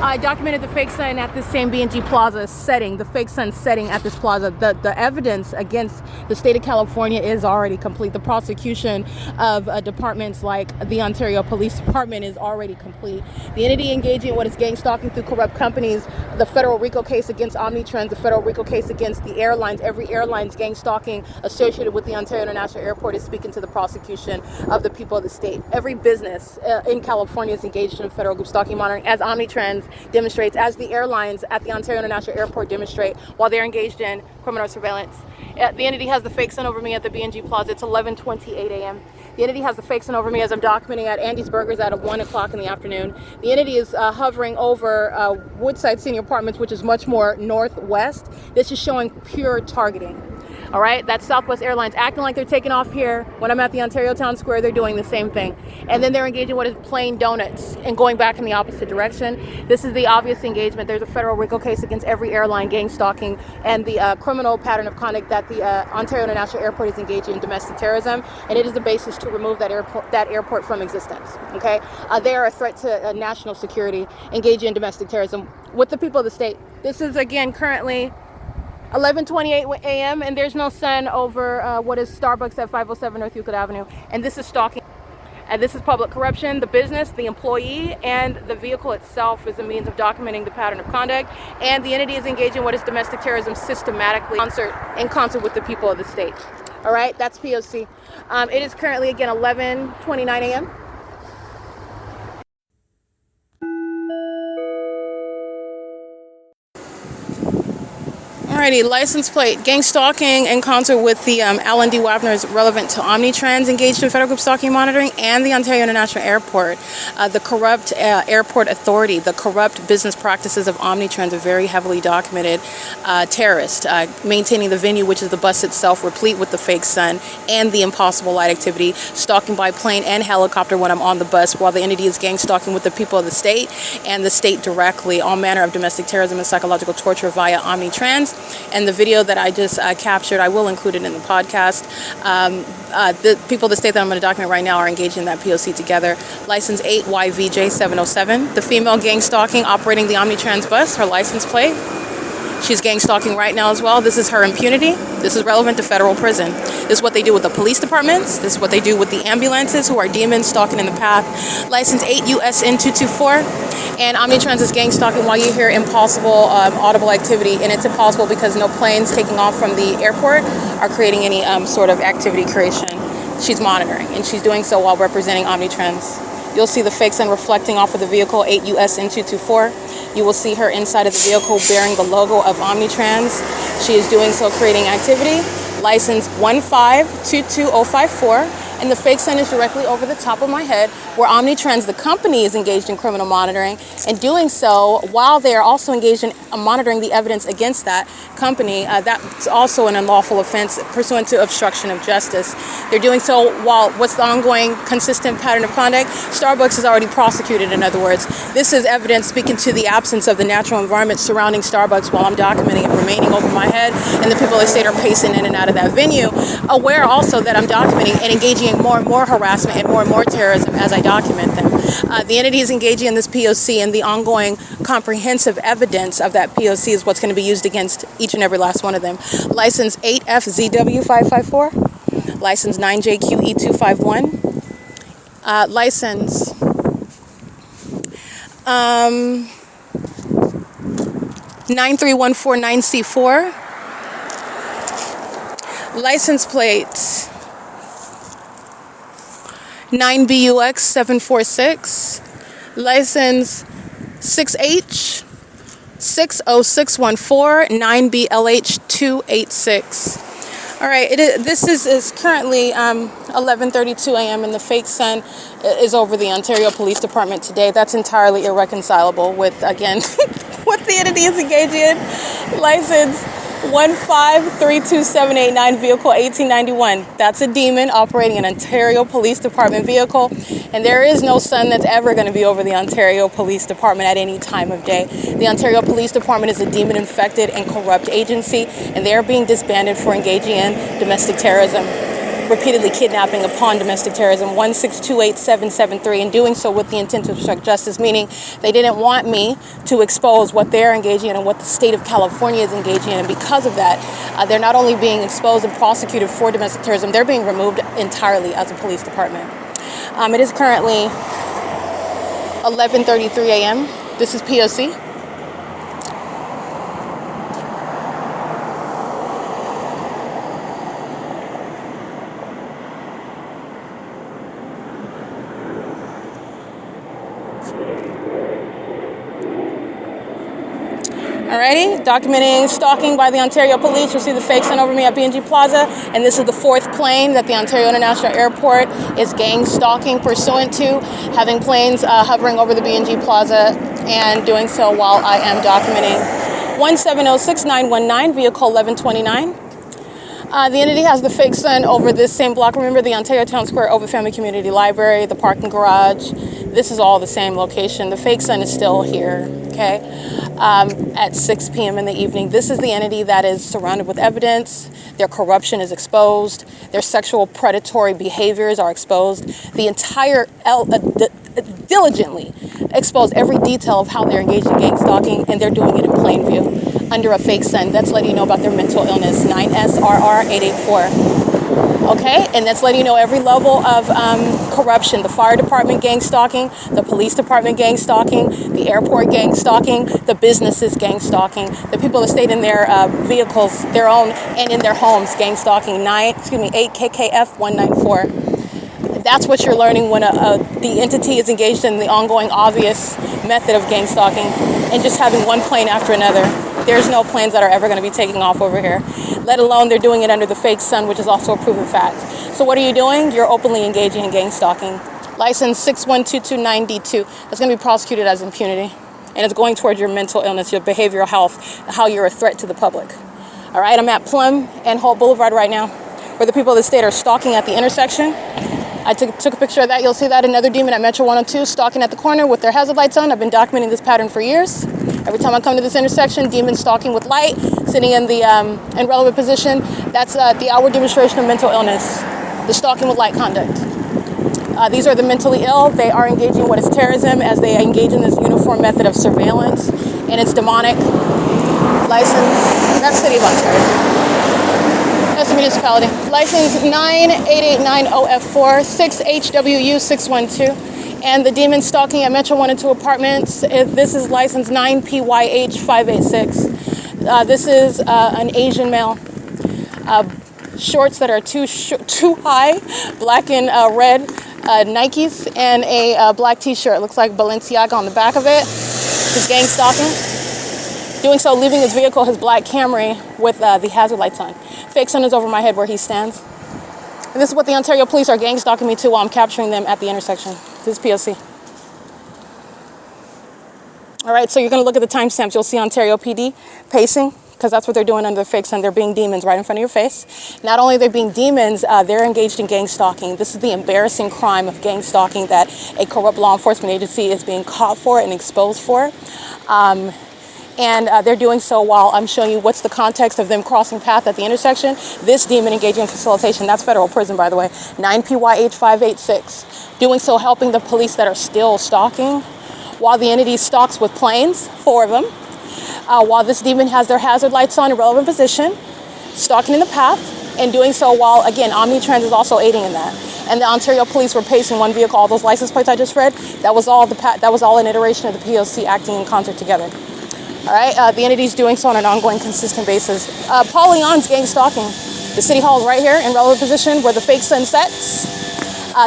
I documented the fake sign at this same B&G Plaza setting, the fake sign setting at this plaza. The evidence against the state of California is already complete. The prosecution of departments like the Ontario Police Department is already complete. The entity engaging in what is gang stalking through corrupt companies, the federal RICO case against OMNITRANS, the federal RICO case against the airlines, every airline's gang stalking associated with the Ontario International Airport is speaking to the prosecution of the people of the state. Every business in California is engaged in federal group stalking monitoring, as OMNITRANS demonstrates, as the airlines at the Ontario International Airport demonstrate while they're engaged in criminal surveillance. The entity has the fake sun over me at the B&G Plaza. It's 11:28 a.m. The entity has the fake sun over me as I'm documenting at Andy's Burgers at 1 o'clock in the afternoon. The entity is hovering over Woodside Senior Apartments, which is much more northwest. This is showing pure targeting. All right, that's Southwest Airlines acting like they're taking off here. When I'm at the Ontario Town Square, they're doing the same thing. And then they're engaging what is plain donuts and going back in the opposite direction. This is the obvious engagement. There's a federal RICO case against every airline gang stalking and the criminal pattern of conduct that the Ontario International Airport is engaging in domestic terrorism. And it is the basis to remove that airport from existence. Okay, they are a threat to national security, engaging in domestic terrorism with the people of the state. This is again currently 11:28 a.m. and there's no sun over what is Starbucks at 507 North Euclid Avenue. And this is stalking. And this is public corruption. The business, the employee, and the vehicle itself is a means of documenting the pattern of conduct. And the entity is engaging in what is domestic terrorism systematically in concert with the people of the state. All right, that's P.O.C. It is currently, again, 11:29 a.m. Alrighty, license plate. Gang stalking in concert with the L&D WAPNER is relevant to OMNITRANS engaged in federal group stalking monitoring and the Ontario International Airport. The corrupt airport authority, the corrupt business practices of OMNITRANS are very heavily documented. Terrorists, maintaining the venue, which is the bus itself, replete with the fake sun and the impossible light activity, stalking by plane and helicopter when I'm on the bus, while the entity is gang stalking with the people of the state and the state directly, all manner of domestic terrorism and psychological torture via OMNITRANS. And the video that I just captured, I will include it in the podcast. The people of the state that I'm going to document right now are engaged in that P.O.C. together. License 8YVJ707. The female gang stalking operating the OMNITRANS bus, her license plate. She's gang stalking right now as well. This is her impunity. This is relevant to federal prison. This is what they do with the police departments. This is what they do with the ambulances who are demons stalking in the path. License 8 U.S.N 224. And OMNITRANS is gang stalking while you hear impossible audible activity. And it's impossible because no planes taking off from the airport are creating any sort of activity creation. She's monitoring, and she's doing so while representing OMNITRANS. You'll see the fake sun reflecting off of the vehicle, 8 U.S.N 224. You will see her inside of the vehicle bearing the logo of OMNITRANS. She is doing so, creating activity. License 1522054. And the fake sun is directly over the top of my head, where OMNITRANS, the company, is engaged in criminal monitoring, and doing so while they are also engaged in monitoring the evidence against that company. That's also an unlawful offense pursuant to obstruction of justice. They're doing so while what's the ongoing consistent pattern of conduct? Starbucks is already prosecuted, in other words. This is evidence speaking to the absence of the natural environment surrounding Starbucks while I'm documenting it remaining over my head, and the people of the state are pacing in and out of that venue, aware also that I'm documenting and engaging in more and more harassment and more terrorism as I document them. The entity is engaging in this P.O.C. and the ongoing comprehensive evidence of that P.O.C. is what's going to be used against each and every last one of them. License 8FZW554, license 9JQE251, license 93149C4, license plate 9BUX746, license 6H60614, 9BLH286. All right, this is currently 11:32 a.m. and the fake sun is over the Ontario Police Department today. That's entirely irreconcilable with, again, what the entity is engaging in. License 1532789, vehicle 1891. That's a demon operating an Ontario Police Department vehicle, and there is no sun that's ever going to be over the Ontario Police Department at any time of day. The Ontario Police Department is a demon-infected and corrupt agency, and they are being disbanded for engaging in domestic terrorism. repeatedly kidnapping upon domestic terrorism, 1628773, and doing so with the intent to obstruct justice, meaning they didn't want me to expose what they're engaging in and what the state of California is engaging in. And because of that, they're not only being exposed and prosecuted for domestic terrorism, they're being removed entirely as a police department. It is currently 11:33 a.m. This is P.O.C. Alrighty, documenting stalking by the Ontario Police. You'll see the fake sun over me at B&G Plaza, and this is the fourth plane that the Ontario International Airport is gang stalking pursuant to, having planes hovering over the B&G Plaza and doing so while I am documenting 1706919, vehicle 1129. The entity has the fake sun over this same block. Remember the Ontario Town Square OVITT Family Community Library, the parking garage. This is all the same location. The fake sun is still here, okay, at 6 p.m. in the evening. This is the entity that is surrounded with evidence. Their corruption is exposed. Their sexual predatory behaviors are exposed. The entire diligently expose every detail of how they're engaged in gang stalking, and they're doing it in plain view under a fake sun. That's letting you know about their mental illness, 9SRR884. Okay, and that's letting you know every level of corruption. The fire department gang stalking, the police department gang stalking, the airport gang stalking, the businesses gang stalking, the people that stayed in their vehicles, their own, and in their homes gang stalking, 8KKF194. That's what you're learning when the entity is engaged in the ongoing obvious method of gang stalking and just having one plane after another. There's no planes that are ever going to be taking off over here, let alone they're doing it under the fake sun, which is also a proven fact. So what are you doing? You're openly engaging in gang stalking. License 61229D2. That's going to be prosecuted as impunity, and it's going towards your mental illness, your behavioral health, how you're a threat to the public. All right, I'm at Plum and Holt Boulevard right now, where the people of the state are stalking at the intersection. I took a picture of that. You'll see that another demon at Metro 102 stalking at the corner with their hazard lights on. I've been documenting this pattern for years. Every time I come to this intersection, demon stalking with light, sitting in the irrelevant position. That's the outward demonstration of mental illness, the stalking with light conduct. These are the mentally ill. They are engaging in what is terrorism as they engage in this uniform method of surveillance, and it's demonic. License, that's City of Ontario. That's the municipality. License 98890F4, 6HWU612. And the demon stalking at Metro 1 and 2 apartments, this is license 9PYH586. This is an Asian male. Shorts that are too high, black and red Nikes, and a black t-shirt. Looks like Balenciaga on the back of it. He's gang stalking. Doing so, leaving his vehicle, his black Camry, with the hazard lights on. Fake sun is over my head where he stands. And this is what the Ontario police are gang stalking me to while I'm capturing them at the intersection. This is P.O.C. All right, so you're going to look at the timestamps. You'll see Ontario PD pacing, because that's what they're doing under the fake sun. They're being demons right in front of your face. Not only are they being demons, they're engaged in gang stalking. This is the embarrassing crime of gang stalking that a corrupt law enforcement agency is being caught for and exposed for. And they're doing so while I'm showing you what's the context of them crossing path at the intersection. This demon engaging in facilitation, that's federal prison, by the way, 9PYH586. Doing so, helping the police that are still stalking, while the entity stalks with planes, 4 of them, while this demon has their hazard lights on in relevant position, stalking in the path, and doing so while, again, OMNITRANS is also aiding in that. And the Ontario police were pacing one vehicle. All those license plates I just read, that was all an iteration of the P.O.C. acting in concert together. All right, the entity's doing so on an ongoing, consistent basis. Paul Leon's gang stalking. The city hall is right here in relevant position where the fake sun sets.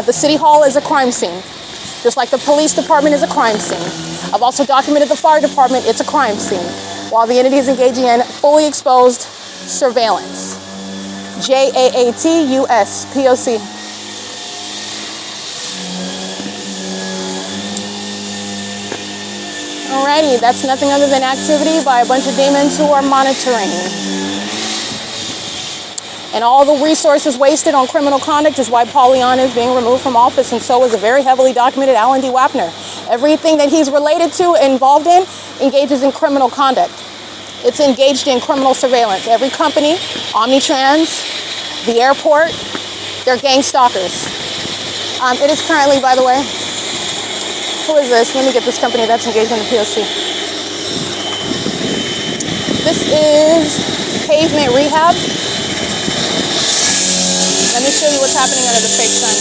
The city hall is a crime scene, just like the police department is a crime scene. I've also documented the fire department, it's a crime scene, while the entity is engaging in fully exposed surveillance. JAAT U.S.C. Alrighty, that's nothing other than activity by a bunch of demons who are monitoring. And all the resources wasted on criminal conduct is why Paul Leon is being removed from office, and so is a very heavily documented Alan D. WAPNER. Everything that he's related to, involved in, engages in criminal conduct. It's engaged in criminal surveillance. Every company, OMNITRANS, the airport, They're gang stalkers. It is currently, by the way, who is this? Let me get this company that's engaged in the P.O.C. This is Pavement Rehab. Let me show you what's happening under the fake sun.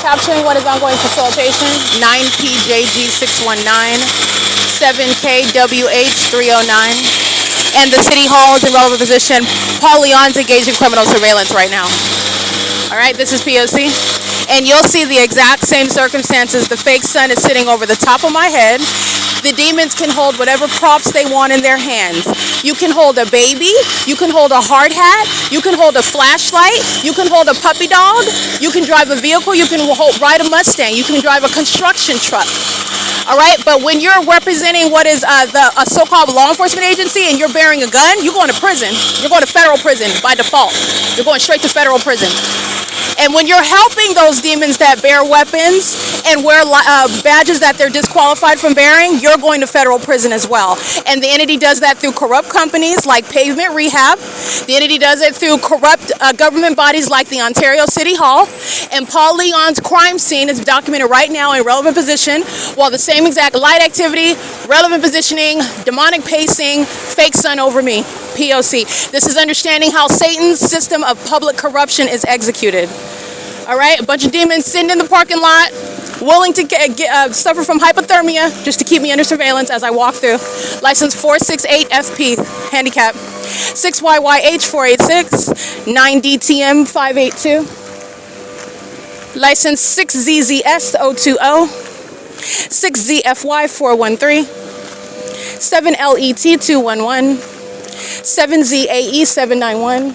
Capturing what is ongoing facilitation, 9PJG619, 7KWH309, and the City Hall is in relevant position. Paul Leon's engaged in criminal surveillance right now. All right, this is P.O.C. And you'll see the exact same circumstances. The fake sun is sitting over the top of my head. The demons can hold whatever props they want in their hands. You can hold a baby, you can hold a hard hat, you can hold a flashlight, you can hold a puppy dog, you can drive a vehicle, you can ride a Mustang, you can drive a construction truck. All right, but when you're representing what is a so-called law enforcement agency and you're bearing a gun, you're going to prison. You're going to federal prison by default. You're going straight to federal prison. And when you're helping those demons that bear weapons and wear badges that they're disqualified from bearing, you're going to federal prison as well. And the entity does that through corrupt companies like Pavement Rehab. The entity does it through corrupt government bodies like the Ontario City Hall. And Paul Leon's crime scene is documented right now in relevant position, while the same exact light activity, relevant positioning, demonic pacing, fake sun over me. P.O.C. This is understanding how Satan's system of public corruption is executed. All right, a bunch of demons sitting in the parking lot, willing to suffer from hypothermia just to keep me under surveillance as I walk through. License 468FP, handicap, 6YYH486, 9DTM582. License 6ZZS020, 6ZFY413, 7LET211, 7ZAE791,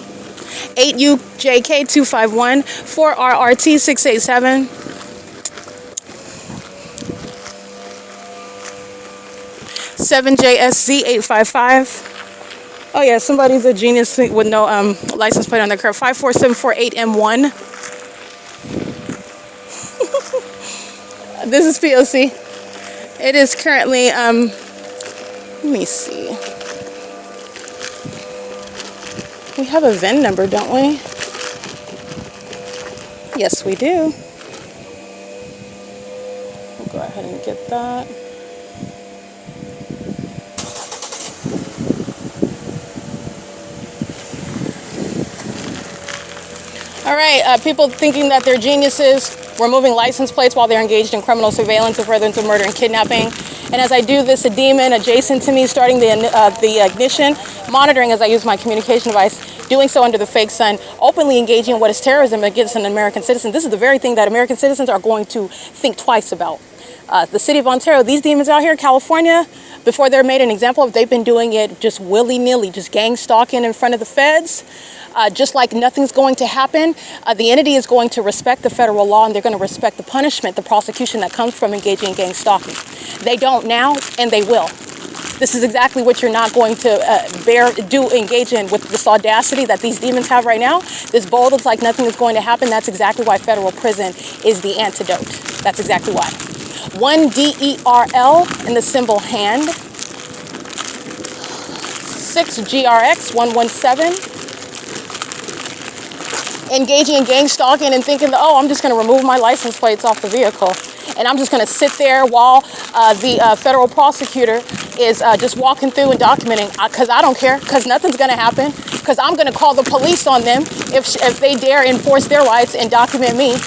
8UJK251, 4RRT687, 7JSZ855. Oh yeah, somebody's a genius with no license plate on their car. 54748M1. This is P.O.C. It is currently let me see. We have a VIN number, don't we? Yes, we do. We'll go ahead and get that. All right, people thinking that they're geniuses, removing license plates while they're engaged in criminal surveillance or furtherance of murder and kidnapping. And as I do this, a demon adjacent to me starting the ignition, monitoring as I use my communication device, doing so under the fake sun, openly engaging in what is terrorism against an American citizen. This is the very thing that American citizens are going to think twice about. The city of Ontario, these demons out here in California, before they're made an example of, they've been doing it just willy-nilly, just gang stalking in front of the feds. Just like nothing's going to happen, the entity is going to respect the federal law and they're going to respect the punishment, the prosecution that comes from engaging in gang stalking. They don't now, and they will. This is exactly what you're not going to engage in with this audacity that these demons have right now. This bold, it's like nothing is going to happen. That's exactly why federal prison is the antidote. That's exactly why. 1DERL in the symbol hand. 6GRX117. Engaging in gang stalking and thinking that, oh, I'm just going to remove my license plates off the vehicle. And I'm just going to sit there while the federal prosecutor is just walking through and documenting, because I don't care, because nothing's going to happen, because I'm going to call the police on them if they dare enforce their rights and document me,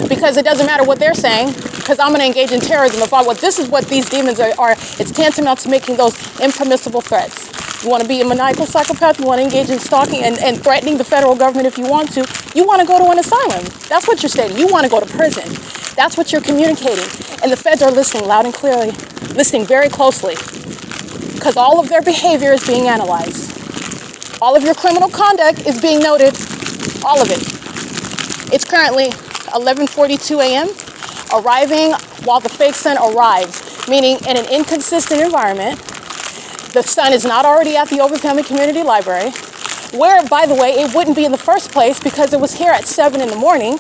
because it doesn't matter what they're saying, because I'm going to engage in terrorism. This is what these demons are. It's tantamount to making those impermissible threats. You want to be a maniacal psychopath, you want to engage in stalking and threatening the federal government if you want to go to an asylum. That's what you're stating. You want to go to prison. That's what you're communicating. And the feds are listening loud and clearly, listening very closely. because all of their behavior is being analyzed. All of your criminal conduct is being noted, all of it. It's currently 11:42 a.m., arriving while the fake sun arrives, meaning in an inconsistent environment. The sun is not already at the OVITT Family Community Library, where, by the way, it wouldn't be in the first place because it was here at 7 in the morning.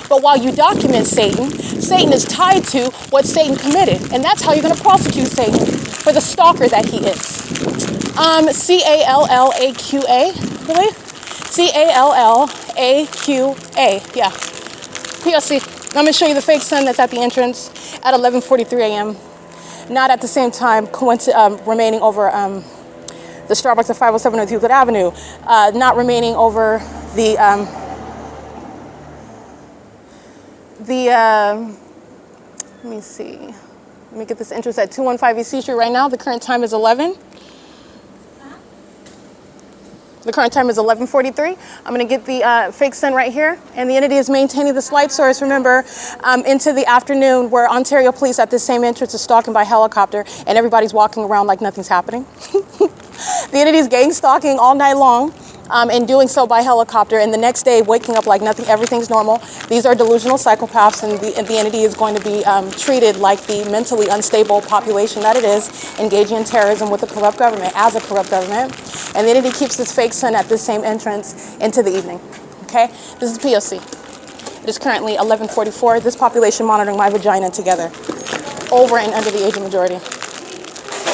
But while you document Satan, Satan is tied to what Satan committed, and that's how you're going to prosecute Satan for the stalker that he is. C-A-L-L-A-Q-A, I believe? C-A-L-L-A-Q-A, yeah. P.O.C. I'm going to show you the fake sun that's at the entrance at 11:43 a.m. Not at the same time remaining over the Starbucks at 507 North Euclid Avenue. Not remaining over the let me see. Let me get this entrance at 215 E.C. Street right now. The current time is 11. The current time is 11:43. I'm going to get the fake sun right here. And the entity is maintaining this light source, remember, into the afternoon where Ontario police at this same entrance is stalking by helicopter and everybody's walking around like nothing's happening. The entity is gang stalking all night long and doing so by helicopter. And the next day waking up like nothing, everything's normal. These are delusional psychopaths, and the entity is going to be treated like the mentally unstable population that it is, engaging in terrorism with a corrupt government, as a corrupt government. And the entity keeps this fake sun at this same entrance into the evening. Okay? This is P.O.C. It is currently 11:44. This population monitoring my vagina together. Over and under the age of majority.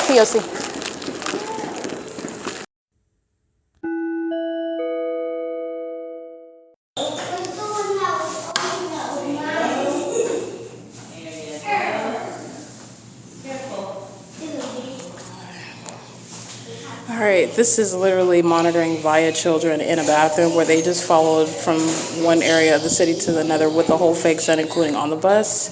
P.O.C. All right, this is literally monitoring via children in a bathroom where they just followed from one area of the city to another with the whole fake sun, including on the bus.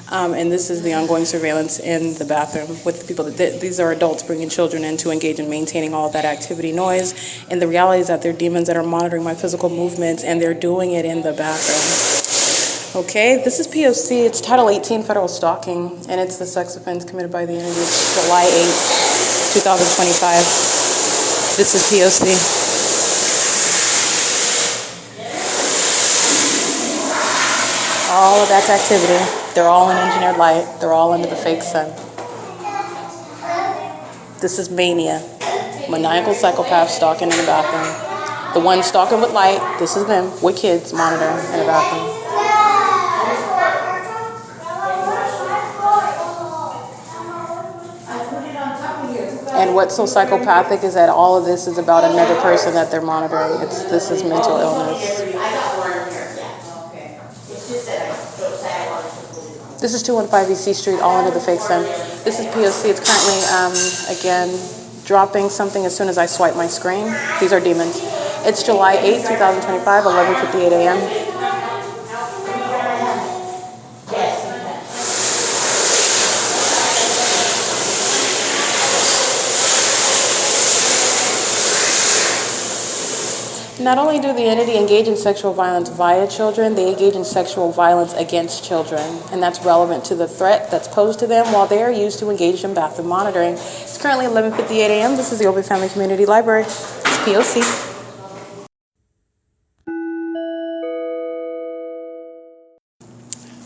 And this is the ongoing surveillance in the bathroom with the people. These are adults bringing children in to engage in maintaining all of that activity noise. And the reality is that they're demons that are monitoring my physical movements, and they're doing it in the bathroom. Okay, this is P.O.C. It's Title 18 Federal Stalking, and it's the sex offense committed by the entity. It's July 8, 2025. This is P.O.C. All of that's activity. They're all in engineered light. They're all under the fake sun. This is mania. Maniacal psychopath stalking in the bathroom. The one stalking with light, this is them, with kids monitoring in the bathroom. And what's so psychopathic is that all of this is about another person that they're monitoring. This is mental illness. This is 215 E.C. Street, all under the fake sun. This is P.O.C. It's currently, again, dropping something as soon as I swipe my screen. These are demons. It's July 8, 2025, 11:58 a.m. Not only do the entity engage in sexual violence via children, they engage in sexual violence against children. And that's relevant to the threat that's posed to them while they are used to engage in bathroom monitoring. It's currently 11:58 a.m. This is the OVITT Family Community Library. It's P.O.C.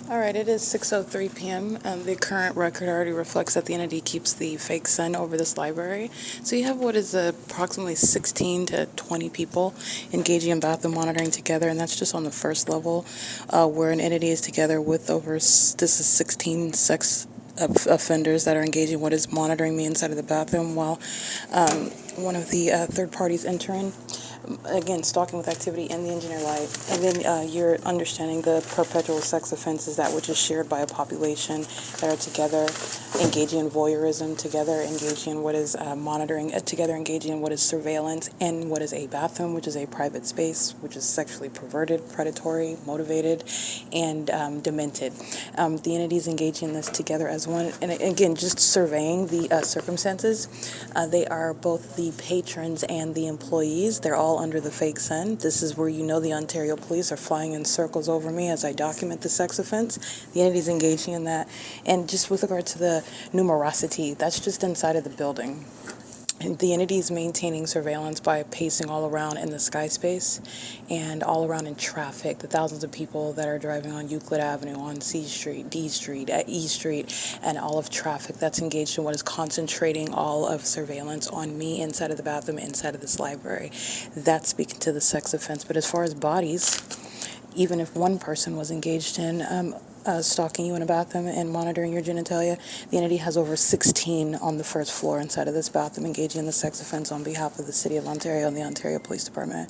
All right, it is 6:03 p.m. The current record already reflects that the entity keeps the fake sun over this library. So you have what is approximately 16 to 20 people engaging in bathroom monitoring together, and that's just on the first level, where an entity is together with this is 16 sex offenders that are engaging what is monitoring me inside of the bathroom while one of the third parties entering. Again, stalking with activity in the engineer light. And then you're understanding the perpetual sex offenses, that which is shared by a population that are together engaging in voyeurism, together engaging in what is monitoring, together engaging in what is surveillance, and what is a bathroom, which is a private space, which is sexually perverted, predatory, motivated, and demented. The entities engaging in this together as one. And again, just surveying the circumstances. They are both the patrons and the employees. They're all under the fake sun. This is where you know the Ontario police are flying in circles over me as I document the sex offense. The entity's engaging in that. And just with regard to the numerosity, that's just inside of the building. The entity is maintaining surveillance by pacing all around in the sky space and all around in traffic. The thousands of people that are driving on Euclid Avenue, on C Street, D Street, at E Street, and all of traffic that's engaged in what is concentrating all of surveillance on me inside of the bathroom, inside of this library. That's speaking to the sex offense. But as far as bodies, even if one person was engaged in stalking you in a bathroom and monitoring your genitalia, the entity has over 16 on the first floor inside of this bathroom engaging in the sex offense on behalf of the City of Ontario and the Ontario Police Department.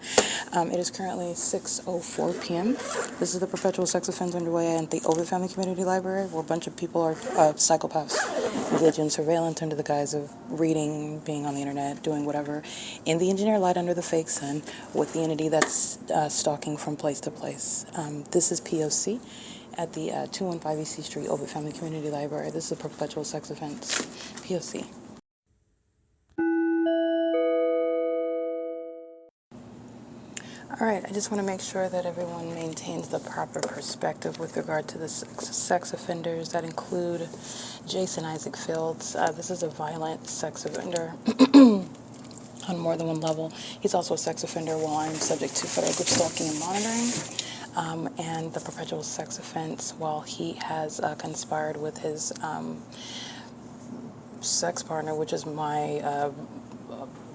It is currently 6:04 p.m. This is the perpetual sex offense underway at the OVITT Family Community Library, where a bunch of people are psychopaths engaged in surveillance under the guise of reading, being on the internet, doing whatever, in the engineer light under the fake sun, with the entity that's stalking from place to place. This is P.O.C. at the 215 E.C. Street, OVITT Family Community Library. This is a perpetual sex offense. P.O.C. All right, I just want to make sure that everyone maintains the proper perspective with regard to the sex offenders that include Jason Isaac Fields. This is a violent sex offender on more than one level. He's also a sex offender while I'm subject to federal group stalking and monitoring. And the perpetual sex offense while he has conspired with his sex partner, which is my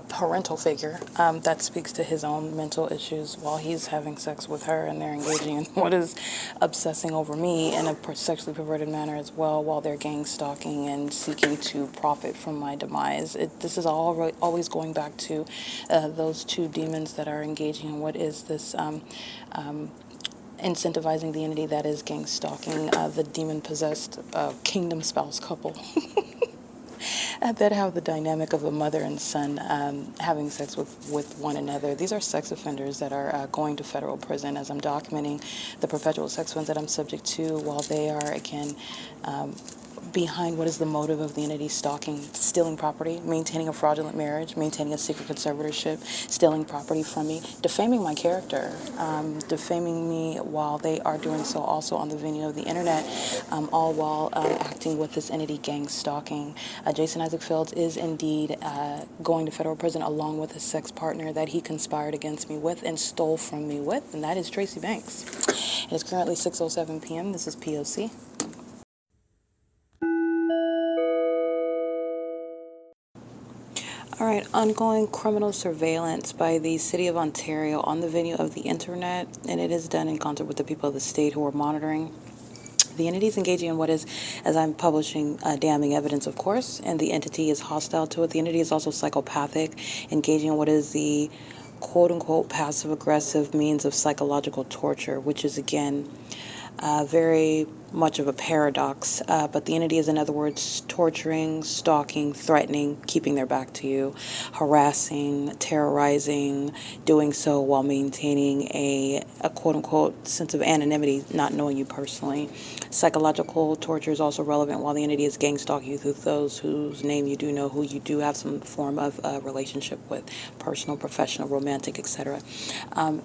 parental figure, that speaks to his own mental issues while he's having sex with her, and they're engaging in what is obsessing over me in a sexually perverted manner as well, while they're gang stalking and seeking to profit from my demise. This is all always going back to those two demons that are engaging in what is this incentivizing the entity that is gang stalking, the demon-possessed kingdom spouse couple that have the dynamic of a mother and son having sex with one another. These are sex offenders that are going to federal prison, as I'm documenting the perpetual sex offense that I'm subject to, while they are, again, behind what is the motive of the entity stalking, stealing property, maintaining a fraudulent marriage, maintaining a secret conservatorship, stealing property from me, defaming my character, defaming me while they are doing so also on the venue of the internet, all while acting with this entity gang stalking. Jason Isaac Fields is indeed going to federal prison along with his sex partner that he conspired against me with and stole from me with, and that is Tracy Banks. It is currently 6:07 p.m. This is P.O.C. All right, ongoing criminal surveillance by the City of Ontario on the venue of the internet, and it is done in concert with the people of the state who are monitoring. The entity is engaging in what is, as I'm publishing, damning evidence, of course, and the entity is hostile to it. The entity is also psychopathic, engaging in what is the quote-unquote passive-aggressive means of psychological torture, which is, again, very much of a paradox, but the entity is, in other words, torturing, stalking, threatening, keeping their back to you, harassing, terrorizing, doing so while maintaining a quote-unquote sense of anonymity, not knowing you personally. Psychological torture is also relevant while the entity is gang stalking you through those whose name you do know, who you do have some form of relationship with, personal, professional, romantic, etc.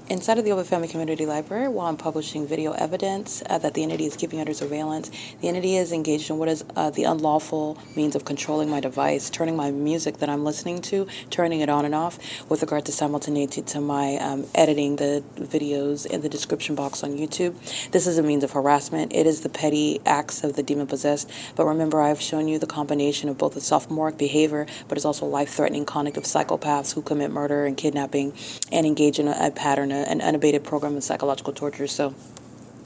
Inside of the OVITT Family Community Library, while I'm publishing video evidence that the entity is keeping under surveillance, the entity is engaged in what is the unlawful means of controlling my device, turning my music that I'm listening to, turning it on and off, with regard to simultaneity to my editing the videos in the description box on YouTube. This is a means of harassment. It is the petty acts of the demon-possessed, but remember, I've shown you the combination of both a sophomoric behavior, but it's also life-threatening conduct of psychopaths who commit murder and kidnapping and engage in a pattern, an unabated program of psychological torture. So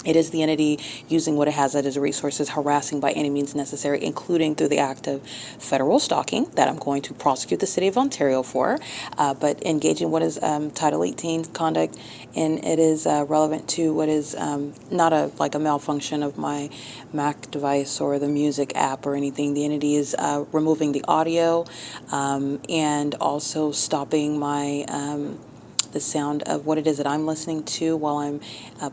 it is the entity using what it has at its resources, harassing by any means necessary, including through the act of federal stalking that I'm going to prosecute the City of Ontario for, but engaging what is Title 18 conduct, and it is relevant to what is not like a malfunction of my Mac device or the music app or anything. The entity is removing the audio and also stopping my the sound of what it is that I'm listening to while I'm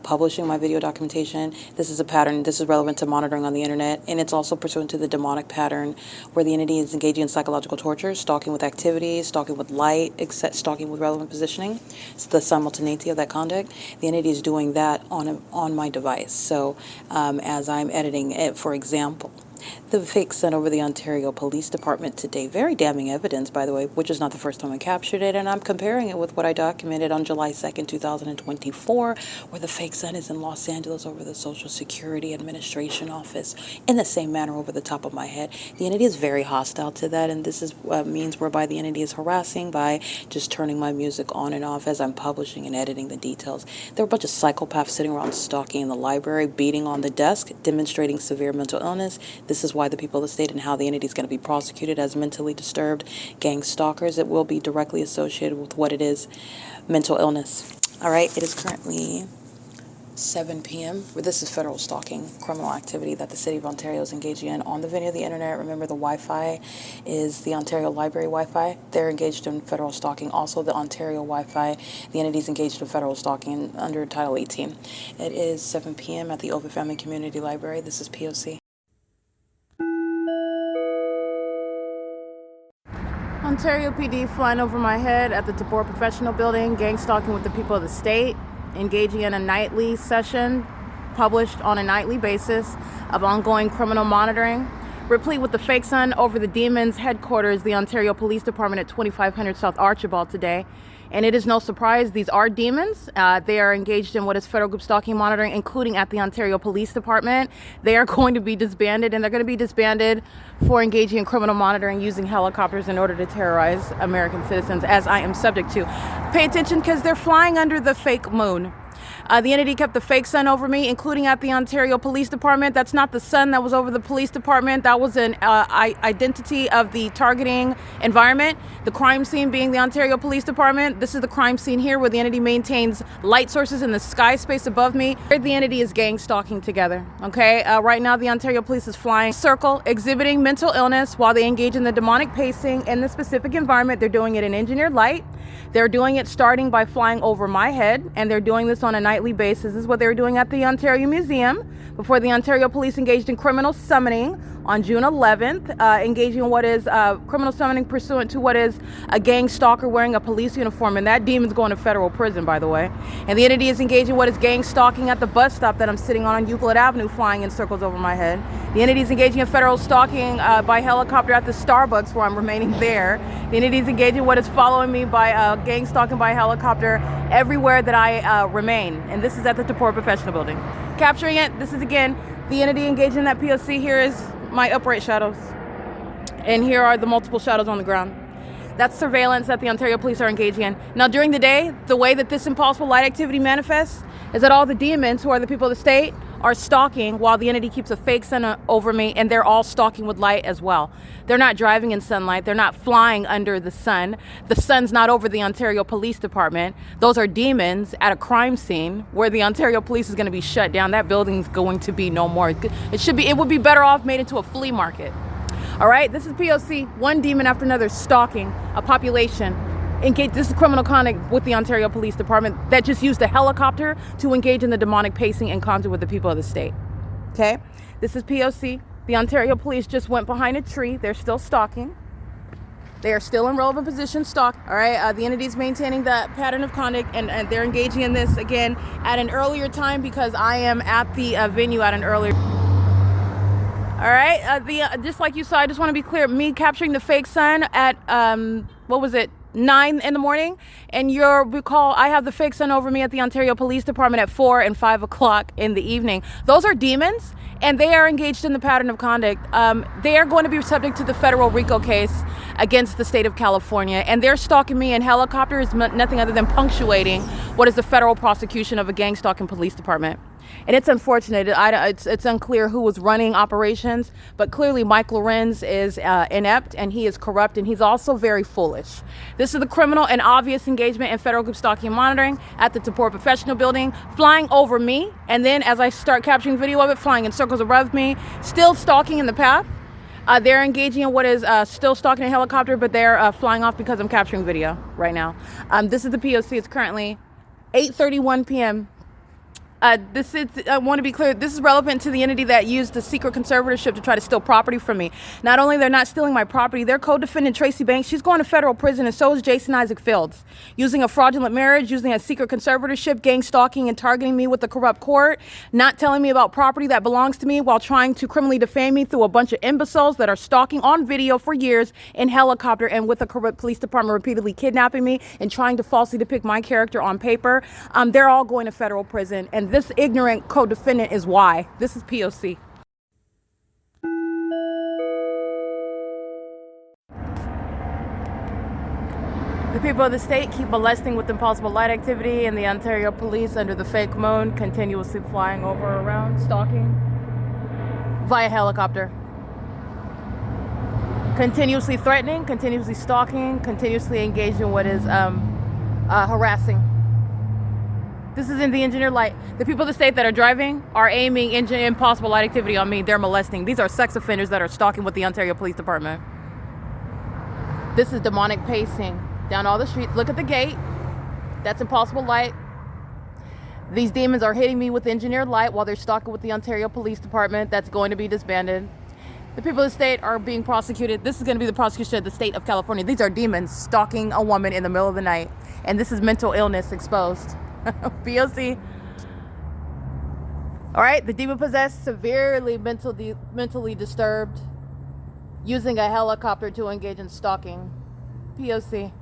publishing my video documentation. This is a pattern. This is relevant to monitoring on the internet, and it's also pursuant to the demonic pattern where the entity is engaging in psychological torture, stalking with activity, stalking with light, stalking with relevant positioning. It's the simultaneity of that conduct. The entity is doing that on my device. So as I'm editing it, for example, The fake sent over the Ontario Police Department today. Very damning evidence, by the way, which is not the first time I captured it, and I'm comparing it with what I documented on July 2nd, 2024, where the fake sent is in Los Angeles over the Social Security Administration office in the same manner over the top of my head. The entity is very hostile to that, and this is means whereby the entity is harassing by just turning my music on and off as I'm publishing and editing the details. There are a bunch of psychopaths sitting around stalking in the library, beating on the desk, demonstrating severe mental illness. This is why the people of the state and how the entity is going to be prosecuted as mentally disturbed gang stalkers. It will be directly associated with what it is, mental illness. All right, it is currently 7 p.m. This is federal stalking, criminal activity that the city of Ontario is engaging in on the venue of the internet. Remember, the Wi-Fi is the Ontario Library Wi-Fi. They're engaged in federal stalking. Also, the Ontario Wi-Fi, the entity is engaged in federal stalking under Title 18. It is 7 p.m. at the OVITT Family Community Library. This is P.O.C. Ontario PD flying over my head at the TABOR Professional Building, gang stalking with the people of the state, engaging in a nightly session published on a nightly basis of ongoing criminal monitoring, replete with the fake sun over the Demons headquarters, the Ontario Police Department at 2500 South Archibald today. And it is no surprise, these are demons. They are engaged in what is federal group stalking monitoring, including at the Ontario Police Department. They are going to be disbanded, and they're going to be disbanded for engaging in criminal monitoring using helicopters in order to terrorize American citizens, as I am subject to. Pay attention, because they're flying under the fake moon. The entity kept the fake sun over me, including at the Ontario Police Department. That's not the sun that was over the police department. That was an identity of the targeting environment. The crime scene being the Ontario Police Department. This is the crime scene here where the entity maintains light sources in the sky space above me. The entity is gang stalking together. Okay, right now the Ontario Police is flying circle, exhibiting mental illness while they engage in the demonic pacing in the specific environment. They're doing it in engineered light. They're doing it starting by flying over my head, and they're doing this on a nightly basis. This is what they were doing at the Ontario Museum before the Ontario Police engaged in criminal summoning on June 11th, engaging in what is criminal summoning pursuant to what is a gang stalker wearing a police uniform, and that demon's going to federal prison, by the way. And the entity is engaging in what is gang stalking at the bus stop that I'm sitting on Euclid Avenue, flying in circles over my head. The entity is engaging in federal stalking by helicopter at the Starbucks where I'm remaining there. The entity is engaging in what is following me by gang stalking by helicopter everywhere that I remain. And this is at the TABOR Professional Building. Capturing it, this is again, the entity engaging in that P.O.C. Here is my upright shadows. And here are the multiple shadows on the ground. That's surveillance that the Ontario Police are engaging in. Now, during the day, the way that this impossible light activity manifests is that all the demons, who are the people of the state, are stalking while the entity keeps a fake sun over me, and they're all stalking with light as well. They're not driving in sunlight. They're not flying under the sun. The sun's not over the Ontario Police Department. Those are demons at a crime scene where the Ontario Police is going to be shut down. That building's going to be no more. It would be better off made into a flea market. All right, this is P.O.C. One demon after another stalking a population. This is criminal conduct with the Ontario Police Department that just used a helicopter to engage in the demonic pacing and conduct with the people of the state. Okay, this is P.O.C. The Ontario Police just went behind a tree. They're still stalking. They are still in relevant position stalk. All right, the entity is maintaining that pattern of conduct, and they're engaging in this again at an earlier time because I am at the venue at an earlier. All right, just like you saw, I just want to be clear. Me capturing the fake sun at 9 in the morning, and you'll recall I have the fake sun over me at the Ontario Police Department at 4 and 5 o'clock in the evening. Those are demons, and they are engaged in the pattern of conduct. They are going to be subject to the federal RICO case against the state of California, and they're stalking me in helicopters, nothing other than punctuating what is the federal prosecution of a gang stalking police department. And it's unfortunate. It's unclear who was running operations, but clearly Mike LORENZ is inept, and he is corrupt, and he's also very foolish. This is the criminal and obvious engagement in federal group stalking and monitoring at the TABOR Professional Building, flying over me, and then as I start capturing video of it, flying in circles above me, still stalking in the path. They're engaging in what is still stalking a helicopter, but they're flying off because I'm capturing video right now. This is the P.O.C. It's currently 8:31 p.m. This is, I want to be clear, this is relevant to the entity that used the secret conservatorship to try to steal property from me. Not only they're not stealing my property, their co-defendant Tracy Banks, she's going to federal prison, and so is Jason Isaac Fields. Using a fraudulent marriage, using a secret conservatorship, gang stalking, and targeting me with the corrupt court, not telling me about property that belongs to me while trying to criminally defame me through a bunch of imbeciles that are stalking on video for years in helicopter and with the corrupt police department repeatedly kidnapping me and trying to falsely depict my character on paper. They're all going to federal prison, and this ignorant co-defendant is why. This is P.O.C. The people of the state keep molesting with impossible light activity, and the Ontario police, under the fake moon, continuously flying over around, stalking via helicopter. Continuously threatening, continuously stalking, continuously engaged in what is harassing. This is in the engineered light. The people of the state that are driving are aiming impossible light activity on me. They're molesting. These are sex offenders that are stalking with the Ontario Police Department. This is demonic pacing down all the streets. Look at the gate. That's impossible light. These demons are hitting me with engineered light while they're stalking with the Ontario Police Department. That's going to be disbanded. The people of the state are being prosecuted. This is going to be the prosecution of the state of California. These are demons stalking a woman in the middle of the night. And this is mental illness exposed. P.O.C. All right, the demon possessed, severely mentally disturbed, using a helicopter to engage in stalking. P.O.C.